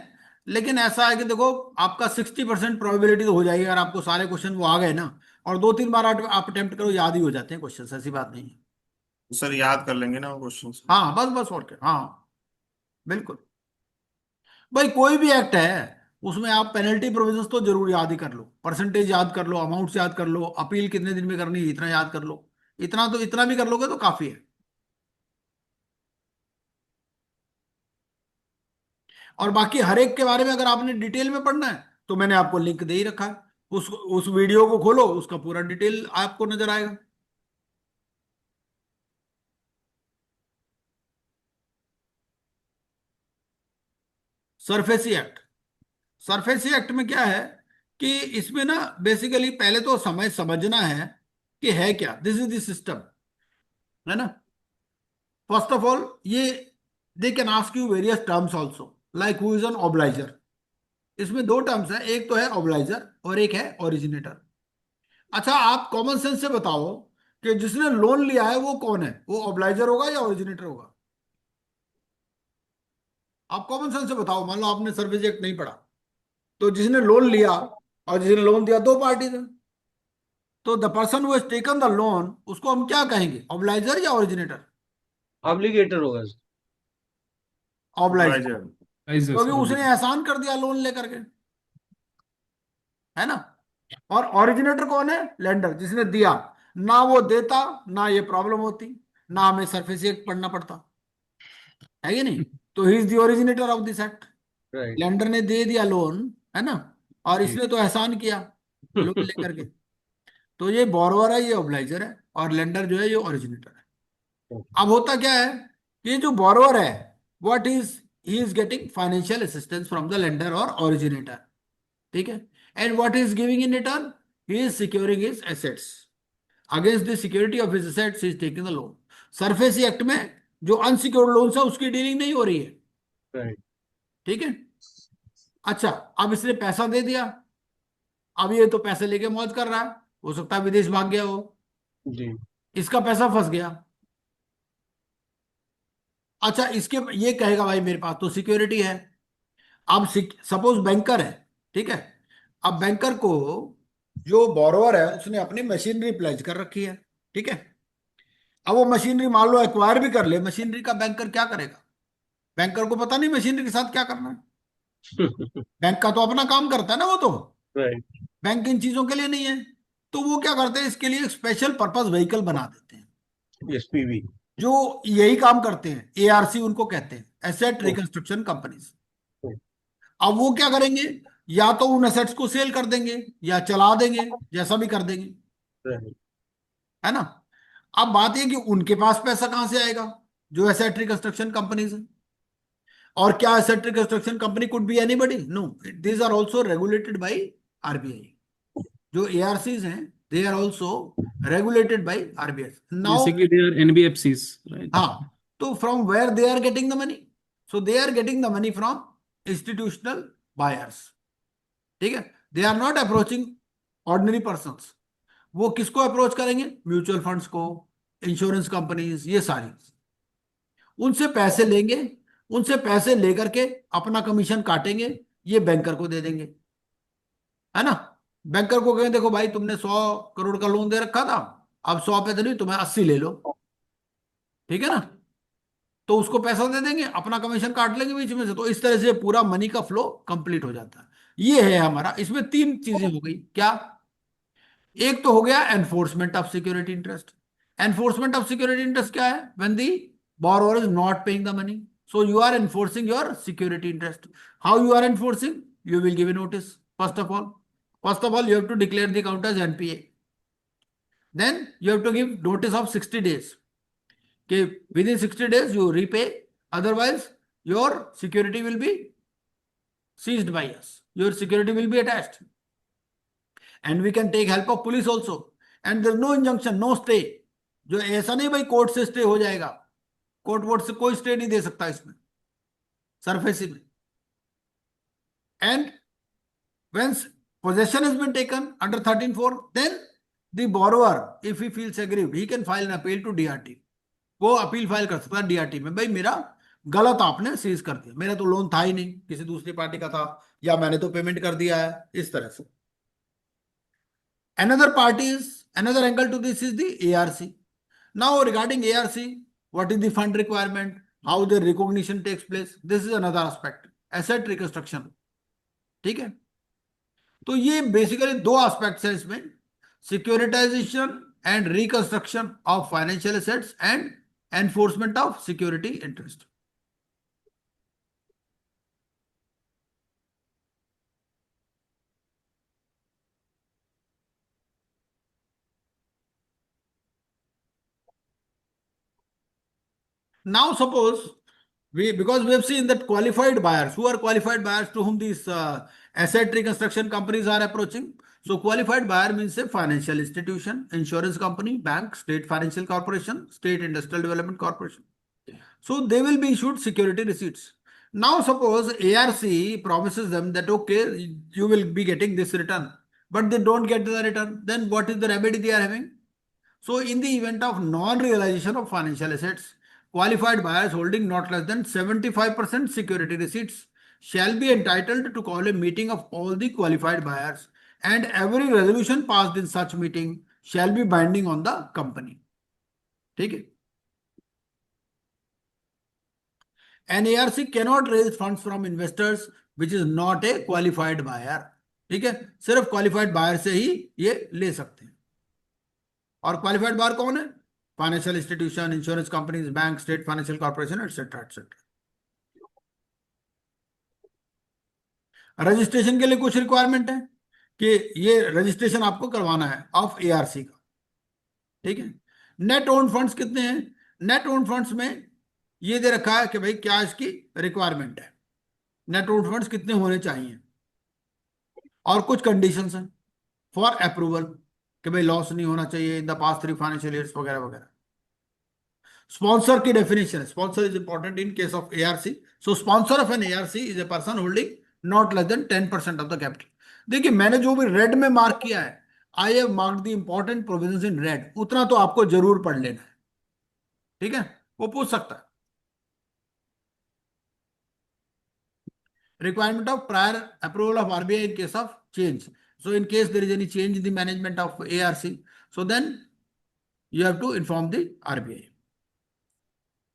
लेकिन ऐसा है कि देखो आपका 60% प्रोबेबिलिटी तो हो जाएगी अगर आपको सारे क्वेश्चन वो आ गए ना. और 2-3 बार आप अटेम्प्ट करो, याद ही हो जाते हैं क्वेश्चन, ऐसी बात नहीं है. सर याद कर लेंगे ना वो क्वेश्चंस? हाँ बस बस और क्या. हाँ बिल्कुल भाई, कोई भी एक्ट है उसमें आप पेनल्टी प्रोविजंस तो जरूर याद ही कर लो, परसेंटेज याद कर लो, अमाउंट्स याद कर लो, अपील कितने दिन में करनी है इतना याद कर लो. इतना भी कर लोगे तो काफी है. और बाकी हर एक के बारे में अगर आपने डिटेल में पढ़ना है तो मैंने आपको लिंक दे ही रखा है. उस वीडियो को खोलो, उसका पूरा डिटेल आपको नजर आएगा. SARFAESI act. सरफेसी एक्ट में क्या है कि इसमें ना बेसिकली पहले तो समझना है कि है क्या. दिस इज द सिस्टम, है ना. फर्स्ट ऑफ ऑल ये they can ask you various terms also, like who is an obligor. इसमें 2 टर्म्स है, एक तो है ऑब्लाइजर और एक है ओरिजिनेटर. अच्छा, आप कॉमन सेंस से बताओ कि जिसने लोन लिया है वो कौन है, वो ऑब्लाइजर होगा या ओरिजिनेटर होगा? आप कॉमन सेंस से बताओ, मान लो आपने सर्विस एक्ट नहीं पढ़ा, तो जिसने लोन लिया और जिसने लोन दिया, दो पार्टी है। तो the person who has taken the loan, उसको हम क्या कहेंगे, ऑब्लाइजर या ओरिजिनेटर? ऑब्लिगेटर होगा सर। ऑब्लाइजर, ऑब्लाइजर। Advisor, क्योंकि sir, उसने obligation. एहसान कर दिया लोन लेकर के, है ना। और ओरिजिनेटर कौन है, लेंडर, जिसने दिया। ना वो देता, ना ये प्रॉब्लम होती, ना हमें सरफेस एक्ट पढ़ना पड़ता, है कि नहीं। तो he is the originator of this act. Right. Lender ने दे दिया लोन, है ना, और जी। इसने तो एहसान किया लोन लेकर के। तो ये बोरोवर है, ये ऑब्लाइजर है, और लेंडर जो है ये ओरिजिनेटर है। अब होता क्या है, ये जो बोरोवर है, what is, he is getting financial assistance from the lender और ओरिजिनेटर, ठीक है। And what is giving in return, he is securing his assets, against the security of his assets he is taking the loan. SARFAESI act में जो अनसिक्योर्ड लोन है उसकी डीलिंग नहीं हो रही है, राइट। ठीक है। अच्छा, अब इसने पैसा दे दिया, अब ये तो पैसे लेके मौज कर रहा है, हो सकता है विदेश भाग गया हो, जी। इसका पैसा फंस गया। अच्छा, इसके ये कहेगा भाई मेरे पास तो सिक्योरिटी है। अब सपोज बैंकर है, ठीक है। अब बैंकर को, जो बोरोवर है उसने अपनी मशीनरी प्लेज कर रखी है, ठीक है। अब वो मशीनरी मान लो एक्वायर भी कर ले मशीनरी का, बैंकर क्या करेगा? बैंकर को पता नहीं मशीनरी के साथ क्या करना है। बैंक का तो अपना काम करता है ना वो तो, राइट। बैंक इन चीजों के लिए नहीं है। तो वो क्या करते हैं, इसके लिए एक स्पेशल पर्पस व्हीकल बना देते हैं, एसपीवी। जो यही काम करते हैं, एआरसी उनको कहते हैं, एसेट रिकंस्ट्रक्शन कंपनीज। अब वो क्या करेंगे, या तो उन एसेट्स को सेल कर देंगे या चला देंगे, जैसा भी कर देंगे, राइट। है ना। अब बात ये कि उनके पास पैसा कहां से आएगा, जो एसेट रिकंस्ट्रक्शन कंपनीज है। और क्या asset reconstruction company could be anybody, no, these are also regulated by RBI. जो एआरसीज हैं, they are also regulated by RBI now. Basically, they are NBFCs, right? हाँ, तो from where they are getting the money, so they are getting the money from institutional buyers, ठीक है। They are not approaching ordinary persons. वो किसको अप्रोच करेंगे, म्यूचुअल फंड्स को, इंश्योरेंस कंपनीज, ये सारी उनसे पैसे लेंगे, उनसे पैसे लेकर के अपना कमीशन काटेंगे, ये बैंकर को दे देंगे, है ना। बैंकर को कहें देखो भाई तुमने 100 करोड़ का लोन दे रखा था, अब 100 पे तो नहीं, तुम्हें 80 ले लो, ठीक है ना। तो उसको पैसा दे देंगे, अपना कमीशन काट लेंगे बीच में से। तो इस तरह से पूरा मनी का फ्लो कंप्लीट हो जाता है। ये है हमारा, इसमें तीन चीजें हो गई क्या, एक तो हो गया enforcement of security interest. Enforcement of security interest क्या है, when the borrower is not paying the money, so you are enforcing your security interest. How you are enforcing, you will give a notice. First of all you have to declare the account as NPA. Then you have to give notice of 60 days, okay, within 60 days you repay, otherwise your security will be seized by us, your security will be attached, and we can take help of police also. And there is no injunction, no stay, जो ऐसा नहीं भाई कोर्ट से स्टे हो जाएगा, कोर्ट वोर्ट से कोई स्टे नहीं दे सकता इसमें, सरफेसी में। And when possession has been taken under 13(4), then the borrower, if he feels aggrieved, he can file an appeal to DRT. वो अपील फाइल कर सकता है डीआरटी में, भाई मेरा गलत आपने सीज कर दिया, मेरा तो लोन था ही नहीं, किसी दूसरी पार्टी का था, या मैंने तो पेमेंट कर दिया है, इस तरह से। Another angle to this is the ARC. Now regarding ARC, what is the fund requirement, how the recognition takes place, this is another aspect, asset reconstruction, ठीक है। तो ये बेसिकली दो एस्पेक्ट्स हैं इसमें, securitisation and reconstruction of financial assets and enforcement of security interest. Now suppose because we have seen that qualified buyers, who are qualified buyers to whom these asset reconstruction companies are approaching. So qualified buyer means a financial institution, insurance company, bank, state financial corporation, state industrial development corporation. So they will be issued security receipts. Now suppose ARC promises them that okay, you will be getting this return, but they don't get the return, then what is the remedy they are having? So in the event of non-realization of financial assets, qualified buyers holding not less than 75% security receipts shall be entitled to call a meeting of all the qualified buyers, and every resolution passed in such meeting shall be binding on the company. ठीक है? An ARC cannot raise funds from investors which is not a qualified buyer. ठीक है? सिर्फ क्वालिफाइड बायर से ही ये ले सकते हैं. और क्वालिफाइड बायर कौन है? Financial institution, insurance companies, bank, state financial corporation, etcetera etcetera. Registration के लिए कुछ रिक्वायरमेंट है कि ये रजिस्ट्रेशन आपको करवाना है ऑफ एआरसी का. ठीक है? नेट ओन फंड्स कितने हैं? नेट ओन फंड्स में ये दे रखा है कि भाई क्या इसकी रिक्वायरमेंट है, नेट ओन फंड्स कितने होने चाहिए, और कुछ कंडीशंस हैं फॉर अप्रूवल कि भाई लॉस नहीं होना चाहिए in the past 3 financial years वगैरह वगैरह. स्पॉन्सर की डेफिनेशन है. Sponsor is important in case of ARC. So sponsor of an ARC is a person holding not less than 10% of the capital. देखिए मैंने जो भी रेड में मार्क किया है, I have mark the important provisions in red. उतना तो आपको जरूर पढ़ लेना है. ठीक है? वो पूछ सकता है. Requirement of prior approval of RBI in case of change. So in case there is any change in the management of ARC, so then you have to inform the RBI.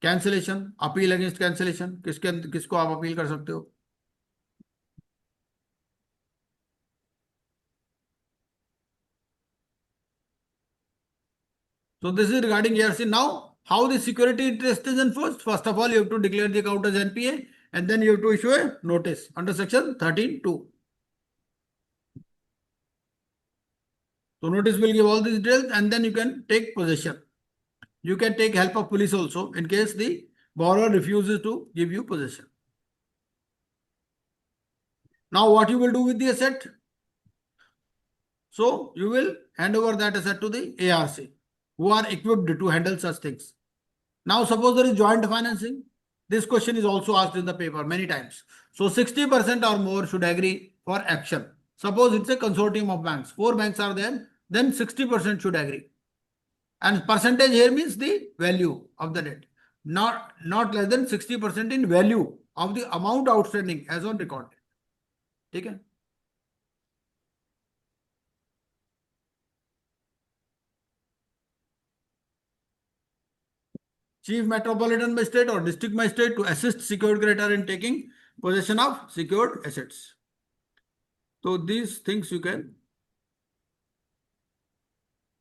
Cancellation, appeal against cancellation, किसको आप अपील कर सकते हो? So this is regarding ARC. Now, how the security interest is enforced? First of all, you have to declare the account as NPA, and then you have to issue a notice under section 13(2). So notice will give all these details, and then you can take possession. You can take help of police also in case the borrower refuses to give you possession. Now what you will do with the asset? So you will hand over that asset to the ARC, who are equipped to handle such things. Now suppose there is joint financing. This question is also asked in the paper many times. So 60% or more should agree for action. Suppose it's a consortium of banks. 4 banks are there. Then 60% should agree. And percentage here means the value of the debt. Not less than 60% in value of the amount outstanding as on record. ठीक है? Chief Metropolitan Magistrate or District Magistrate to assist secured creditor in taking possession of secured assets. So these things you can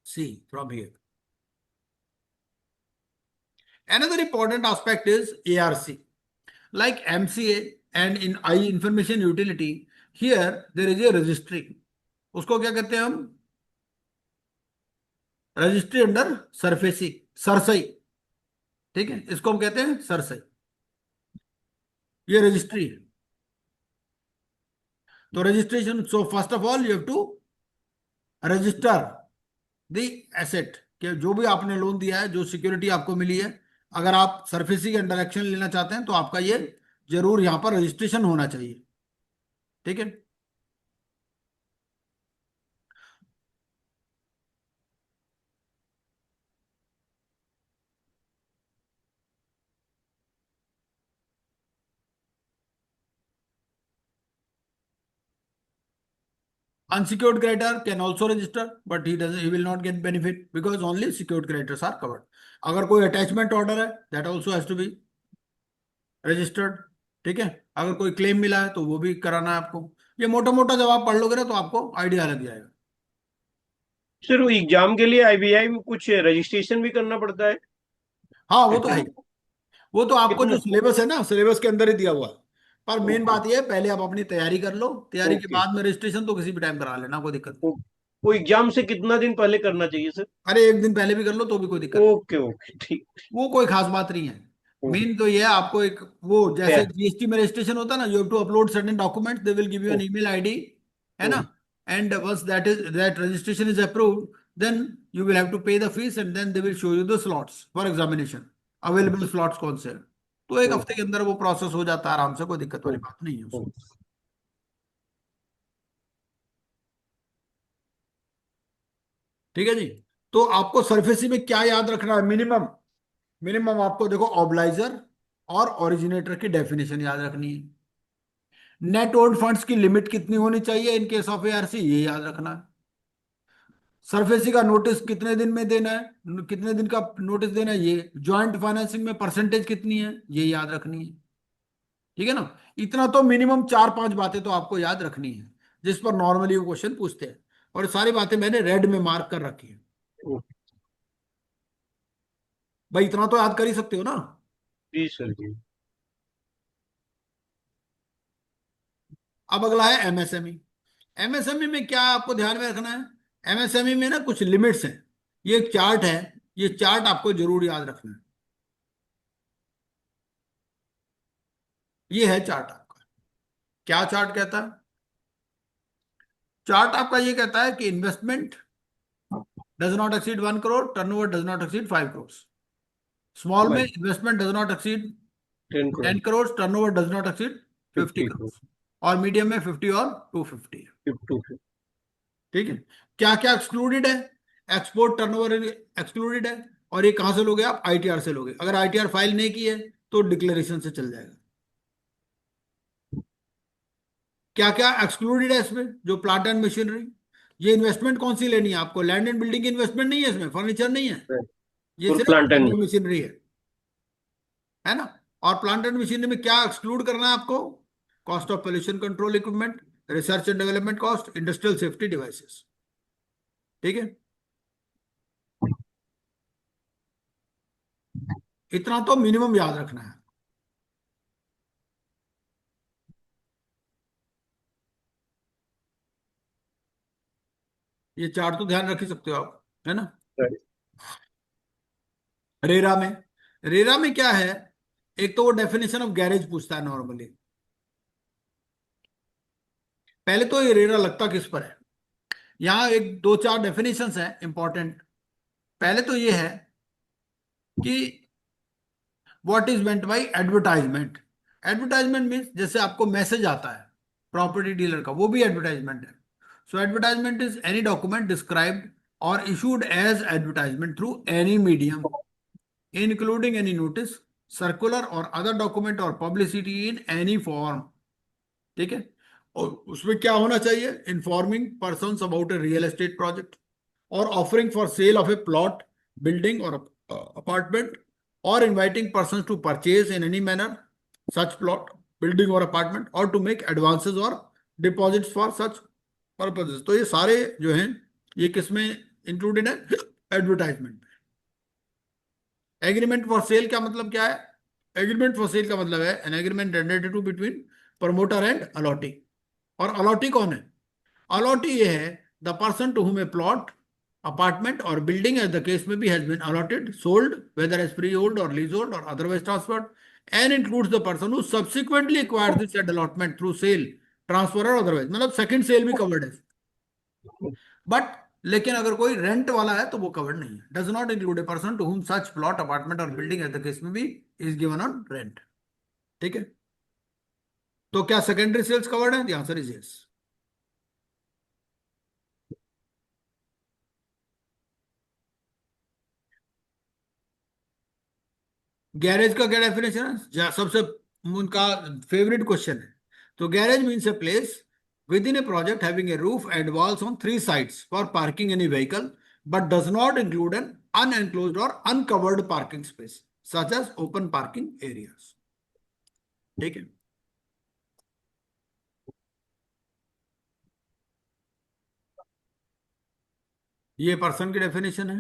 see from here. Another important aspect is ARC. Like MCA and in Information Utility, here there is a registry. उसको क्या कहते हैं हम? Registry under SARFAESI, Sarsai. ठीक है? इसको हम कहते हैं सरसई. ये रजिस्ट्री है. तो registration, so first of all you have to register the asset कि जो भी आपने लोन दिया है, जो सिक्योरिटी आपको मिली है, अगर आप सरफेसी के अंडर एक्शन लेना चाहते हैं तो आपका ये जरूर यहां पर रजिस्ट्रेशन होना चाहिए. ठीक है? Unsecured creditor can also register, but he will not get benefit because only secured creditors are covered. अगर कोई attachment order है, that also has to be registered. ठीक है? अगर कोई claim मिला है तो वो भी कराना है आपको. ये मोटा मोटा जब आप पढ़ लोगे ना तो आपको आइडिया लग जाएगा. सर वो एग्जाम के लिए आईबीआई में कुछ रजिस्ट्रेशन भी करना पड़ता है? हाँ वो तो है. वो तो आपको कितना? जो सिलेबस है ना, सिलेबस के अंदर ही दिया हुआ है. पर मेन बात ये है, पहले आप अपनी तैयारी कर लो. तैयारी के बाद में रजिस्ट्रेशन तो किसी भी टाइम करा लेना, कोई दिक्कत नहीं. वो एग्जाम से कितना दिन पहले करना चाहिए सर? अरे 1 दिन पहले भी कर लो तो भी कोई दिक्कत नहीं. ओके ओके ठीक. वो कोई खास बात नहीं है. मेन तो ये है आपको एक वो जैसे जीएसटी में रजिस्ट्रेशन होता है ना, you have to upload certain document, they will give you an email ID, है ना, and once that registration is approved, then you will have to pay the fees and then they will show you the slots for examination. Available slots कौन से हैं. तो 1 हफ्ते के अंदर वो प्रोसेस हो जाता है आराम से, कोई दिक्कत वाली बात नहीं है उसमें. ठीक है जी। तो आपको सरफेसी में क्या याद रखना है? मिनिमम, मिनिमम आपको देखो ऑब्लाइजर और ओरिजिनेटर की डेफिनेशन याद रखनी है। नेट ओन्ड फंड्स की लिमिट कितनी होनी चाहिए इन केस ऑफ एआरसी, ये याद रखना है। सरफेसी का नोटिस कितने दिन में देना है, कितने दिन का नोटिस देना है, ये ज्वाइंट फाइनेंसिंग में परसेंटेज कितनी है, ये याद रखनी है। ठीक है ना? इतना तो मिनिमम 4-5 बातें तो आपको याद रखनी है, जिस पर नॉर्मली वो क्वेश्चन पूछते हैं। और ये सारी बातें मैंने रेड में मार्क कर रखी है। भाई इतना तो याद कर ही सकते हो ना? जी सर जी। अब अगला है एमएसएमई। एमएसएमई में क्या आपको ध्यान में रखना है? एमएसएमई में ना कुछ लिमिट्स हैं। ये एक चार्ट है, ये चार्ट आपको जरूर याद रखना है। ये है चार्ट आपका। क्या चार्ट कहता है? चार्ट आपका ये कहता है कि investment does not exceed 1 crore, turnover does not exceed 5 crore. Small में भाई investment does not exceed 10 crore, 10 crore, turnover does not exceed 50 50 crore, crore और मीडियम में 50 और 250 है। 52। ठीक है। क्या क्या एक्सक्लूडेड है? एक्सपोर्ट टर्नओवर एक्सक्लूडेड है। और ये कहां से लोगे आप? आईटीआर से लोगे। अगर आईटीआर फाइल नहीं की है तो डिक्लेरेशन से चल जाएगा। क्या क्या एक्सक्लूडेड है इसमें? जो प्लांट एंड मशीनरी, ये इन्वेस्टमेंट कौन सी लेनी है आपको? लैंड एंड बिल्डिंग की इन्वेस्टमेंट नहीं है इसमें, फर्नीचर नहीं है, ये फुल सिर्फ plant plant and and machinery है ना? और प्लांट एंड मशीनरी में क्या एक्सक्लूड करना है आपको? Cost of pollution control equipment, research and development cost, industrial safety devices. ठीक है। इतना तो मिनिमम याद रखना है। ये चार तो ध्यान रख ही सकते हो आप, है ना? रेरा में, रेरा में क्या है? एक तो वो डेफिनेशन ऑफ गैरेज पूछता है नॉर्मली। पहले तो ये रेरा लगता किस पर है? यहाँ एक दो चार डेफिनेशंस हैं इंपॉर्टेंट। पहले तो ये है कि what is meant by advertisement. Advertisement means जैसे आपको मैसेज आता है प्रॉपर्टी डीलर का, वो भी एडवर्टाइजमेंट है। So advertisement is any document described और issued as advertisement through any medium, including any notice, circular और अदर डॉक्यूमेंट और पब्लिसिटी इन एनी फॉर्म। ठीक है। और उसमें क्या होना चाहिए? Informing persons about a real estate project और offering for sale of a plot, building और अपार्टमेंट, और inviting persons to purchase in any manner such plot, building और अपार्टमेंट, और टू मेक एडवांसेस और डिपॉजिट्स फॉर सच पर्पजेस। तो ये सारे जो हैं ये किसमें इंक्लूडेड है? एडवर्टाइजमेंट। एग्रीमेंट फॉर सेल का मतलब क्या है? एग्रीमेंट फॉर सेल का मतलब है an agreement entered into between promoter and allottee. और अलॉटी कौन है? अलॉटी ये है the person to whom a plot, apartment or building as the case may be has been allotted, sold whether as freehold or leasehold or otherwise transferred, and includes the person who subsequently acquired this said allotment through sale, transfer or otherwise. मतलब सेकंड सेल भी कवर्ड है। बट लेकिन अगर कोई रेंट वाला है तो वो कवर्ड नहीं है। Does not include a person to whom such plot, apartment or building as the case may be is given on rent. ठीक है। तो क्या सेकेंडरी सेल्स कवर्ड है? The answer is yes. Garage का क्या डेफिनेशन है? सबसे उनका फेवरेट क्वेश्चन है। तो garage means a place within a project having a roof and walls on 3 sides for parking any vehicle but does not include an unenclosed और uncovered parking space such as open parking areas. ठीक है। ये पर्सन की डेफिनेशन है।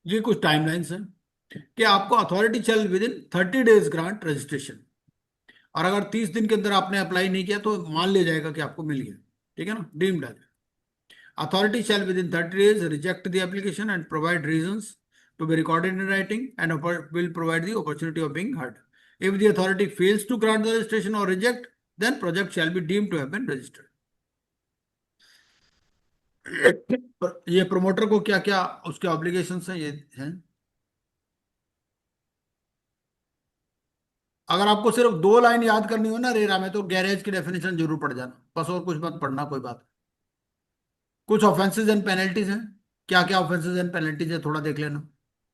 ये कुछ टाइमलाइंस हैं कि आपको अथॉरिटी चल with in 30 days grant registration, और अगर 30 दिन के अंदर आपने अप्लाई नहीं किया तो मान लिया जाएगा कि आपको मिल गया। ठीक है ना? डीम्ड है। Authority shall within 30 days reject the application and provide reasons to be recorded in writing and will provide the opportunity of being heard. If the authority fails to grant the registration or reject, then project shall be deemed to have been registered. ये प्रमोटर को क्या क्या उसके ऑब्लिगेशंस हैं ये हैं। अगर आपको सिर्फ 2 लाइन याद करनी हो ना रेरा में, तो गैरेज की डेफिनेशन जरूर पढ़ जाना, बस और कुछ मत पढ़ना, कोई बात। कुछ ऑफेंसेस एंड पेनल्टीज हैं, क्या क्या ऑफेंसेस एंड पेनल्टीज है थोड़ा देख लेना,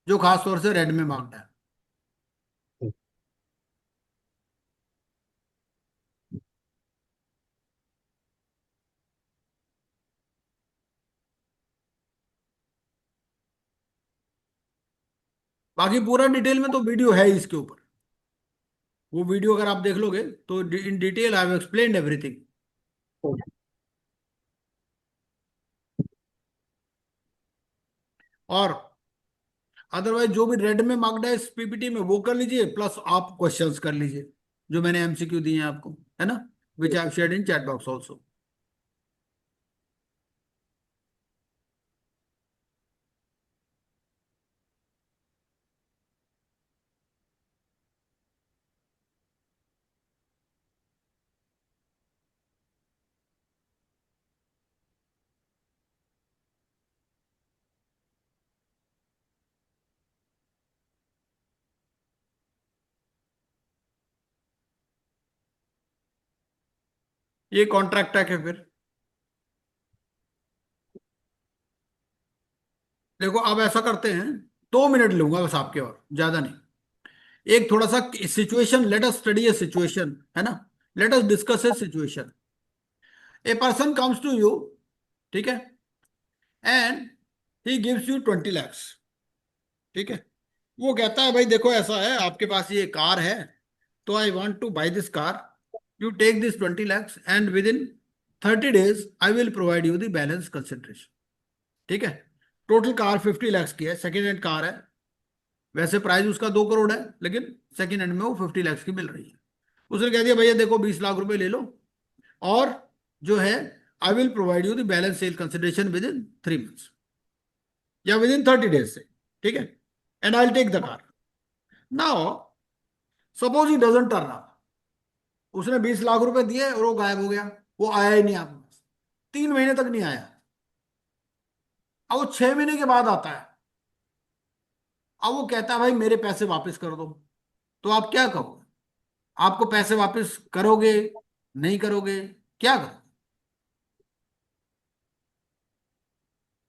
जो खास तौर से रेड में मार्क्ड है। बाकी पूरा डिटेल में तो वीडियो है ही इसके ऊपर, वो वीडियो अगर आप देख लोगे तो in detail I have explained everything. और अदरवाइज जो भी रेड में मार्क्ड है इस पीपीटी में वो कर लीजिए, प्लस आप क्वेश्चंस कर लीजिए जो मैंने एमसीक्यू दिए हैं आपको, है ना, which I have shared in chat box also. ये कॉन्ट्रैक्ट है फिर देखो, अब ऐसा करते हैं, 2 मिनट लूंगा बस आपके, और ज्यादा नहीं। एक थोड़ा सा situation, let us study a situation, है ना, let us discuss a situation. A person comes to you, ठीक है, and he gives you 20 lakhs, ठीक है। वो कहता है भाई देखो ऐसा है, आपके पास ये कार है, तो I want to buy this car, you take this 20 lakhs and within 30 days I will provide you the balance consideration, ठीक है। टोटल कार 50 lakhs की है, सेकेंड हैंड कार है, वैसे प्राइस उसका 2 करोड़ है, लेकिन सेकेंड हैंड में वो 50 lakhs की मिल रही है। उसने कह दिया भैया देखो 20 लाख रुपए ले लो, और जो है I will provide you the balance sale consideration within 3 months या विद इन 30 days से, ठीक है, and I will take the car. Now suppose he doesn't turn up, उसने 20 लाख रुपए दिए और वो गायब हो गया, वो आया ही नहीं आपके पास, 3 महीने तक नहीं आया। अब वो 6 महीने के बाद आता है, अब वो कहता है भाई मेरे पैसे वापस कर दो, तो आप क्या कहोगे? आपको पैसे वापस करोगे, नहीं करोगे, क्या करोगे?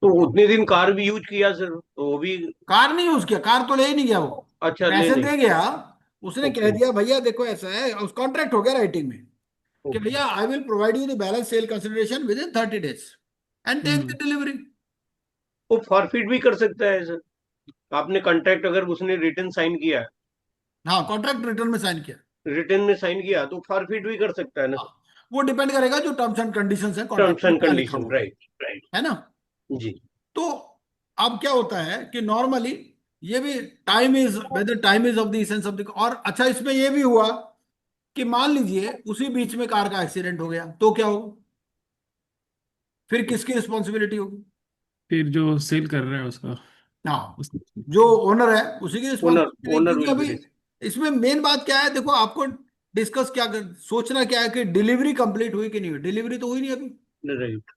तो उतने दिन कार भी यूज किया सर, तो वो भी। कार नहीं यूज किया, कार तो ले ही नहीं गया वो, अच्छा, ले पैसे नहीं। दे गया। उसने कह ओके। दिया भैया देखो ऐसा है, उस कॉन्ट्रैक्ट हो गया राइटिंग में कि ओके। भैया I will provide you the balance sale consideration within 30 days and take the delivery. वो फॉरफिट भी कर सकता है सर, आपने कॉन्ट्रैक्ट अगर उसने रिटर्न साइन किया, हाँ, कॉन्ट्रैक्ट रिटर्न में साइन किया। रिटर्न में साइन किया तो फॉरफिट भी कर सकता है ना हाँ, सर। वो डिपेंड करेगा जो टर्म्स एंड कंडीशंस है टर्म्स कॉन्ट्रैक्ट में एंड क्या लिखा कंडीशन, हुआ राइट राइट। है ना। जी। तो अब क्या होता है कि नॉर्मली ये भी time is, whether time is of the essence of the, और अच्छा इसमें ये भी हुआ कि मान लीजिए उसी बीच में कार का एक्सीडेंट हो गया, तो क्या होगा? फिर किसकी रिस्पॉन्सिबिलिटी होगी? फिर जो सेल कर रहा है उसका, हाँ, उस जो ओनर है उसी की ओनर रिस्पॉन्सिबिलिटी, ओनर क्योंकि विल अभी बी। इसमें मेन बात क्या है, देखो आपको डिस्कस क्या कर, सोचना क्या है कि डिलीवरी कंप्लीट हुई कि नहीं हुई। डिलीवरी तो हुई नहीं अभी, राइट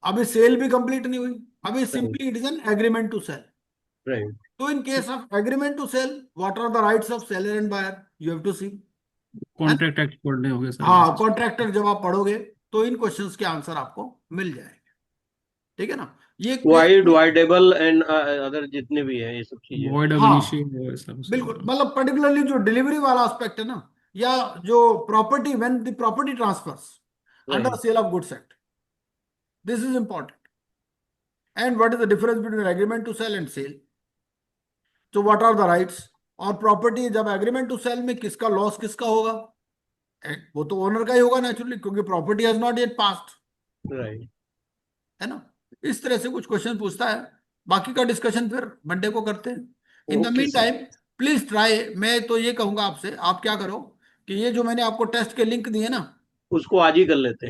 अभी सेल भी कंप्लीट नहीं हुई, अभी right simply it is an agreement to sell. Right. तो in case of agreement to sell, what are the rights of seller and buyer, you have to see, है ना। कॉन्ट्रैक्ट एक्ट पढ़ने होंगे सारे हाँ, ऐसे। कॉन्ट्रैक्टर जब आप पढ़ोगे तो इन क्वेश्चंस के आंसर आपको मिल जाएंगे, ठीक है ना। ये वाइड वाइडेबल एंड अदर जितने भी है ये सब चीजें। वॉइड अब हाँ इनिशियो वो सब बिल्कुल, सब। मतलब पर्टिकुलरली जो डिलीवरी वाला एस्पेक्ट है ना, या जो property, when the property transfers under right. Sale of goods act, this is important. And what is the difference between agreement to sell and sale, तो व्हाट आर द राइट्स, और प्रॉपर्टी जब एग्रीमेंट टू सेल में किसका लॉस किसका होगा, वो तो ओनर का ही होगा नेचुरली, क्योंकि property has not yet passed, right. है ना। इस तरह से कुछ क्वेश्चन पूछता है, बाकी का डिस्कशन फिर मंडे को करते हैं। In the okay mean sir. Time please try, मैं तो ये कहूंगा आपसे, आप क्या करो कि ये जो मैंने आपको टेस्ट के लिंक दिए ना, उसको आज ही कर लेते हैं।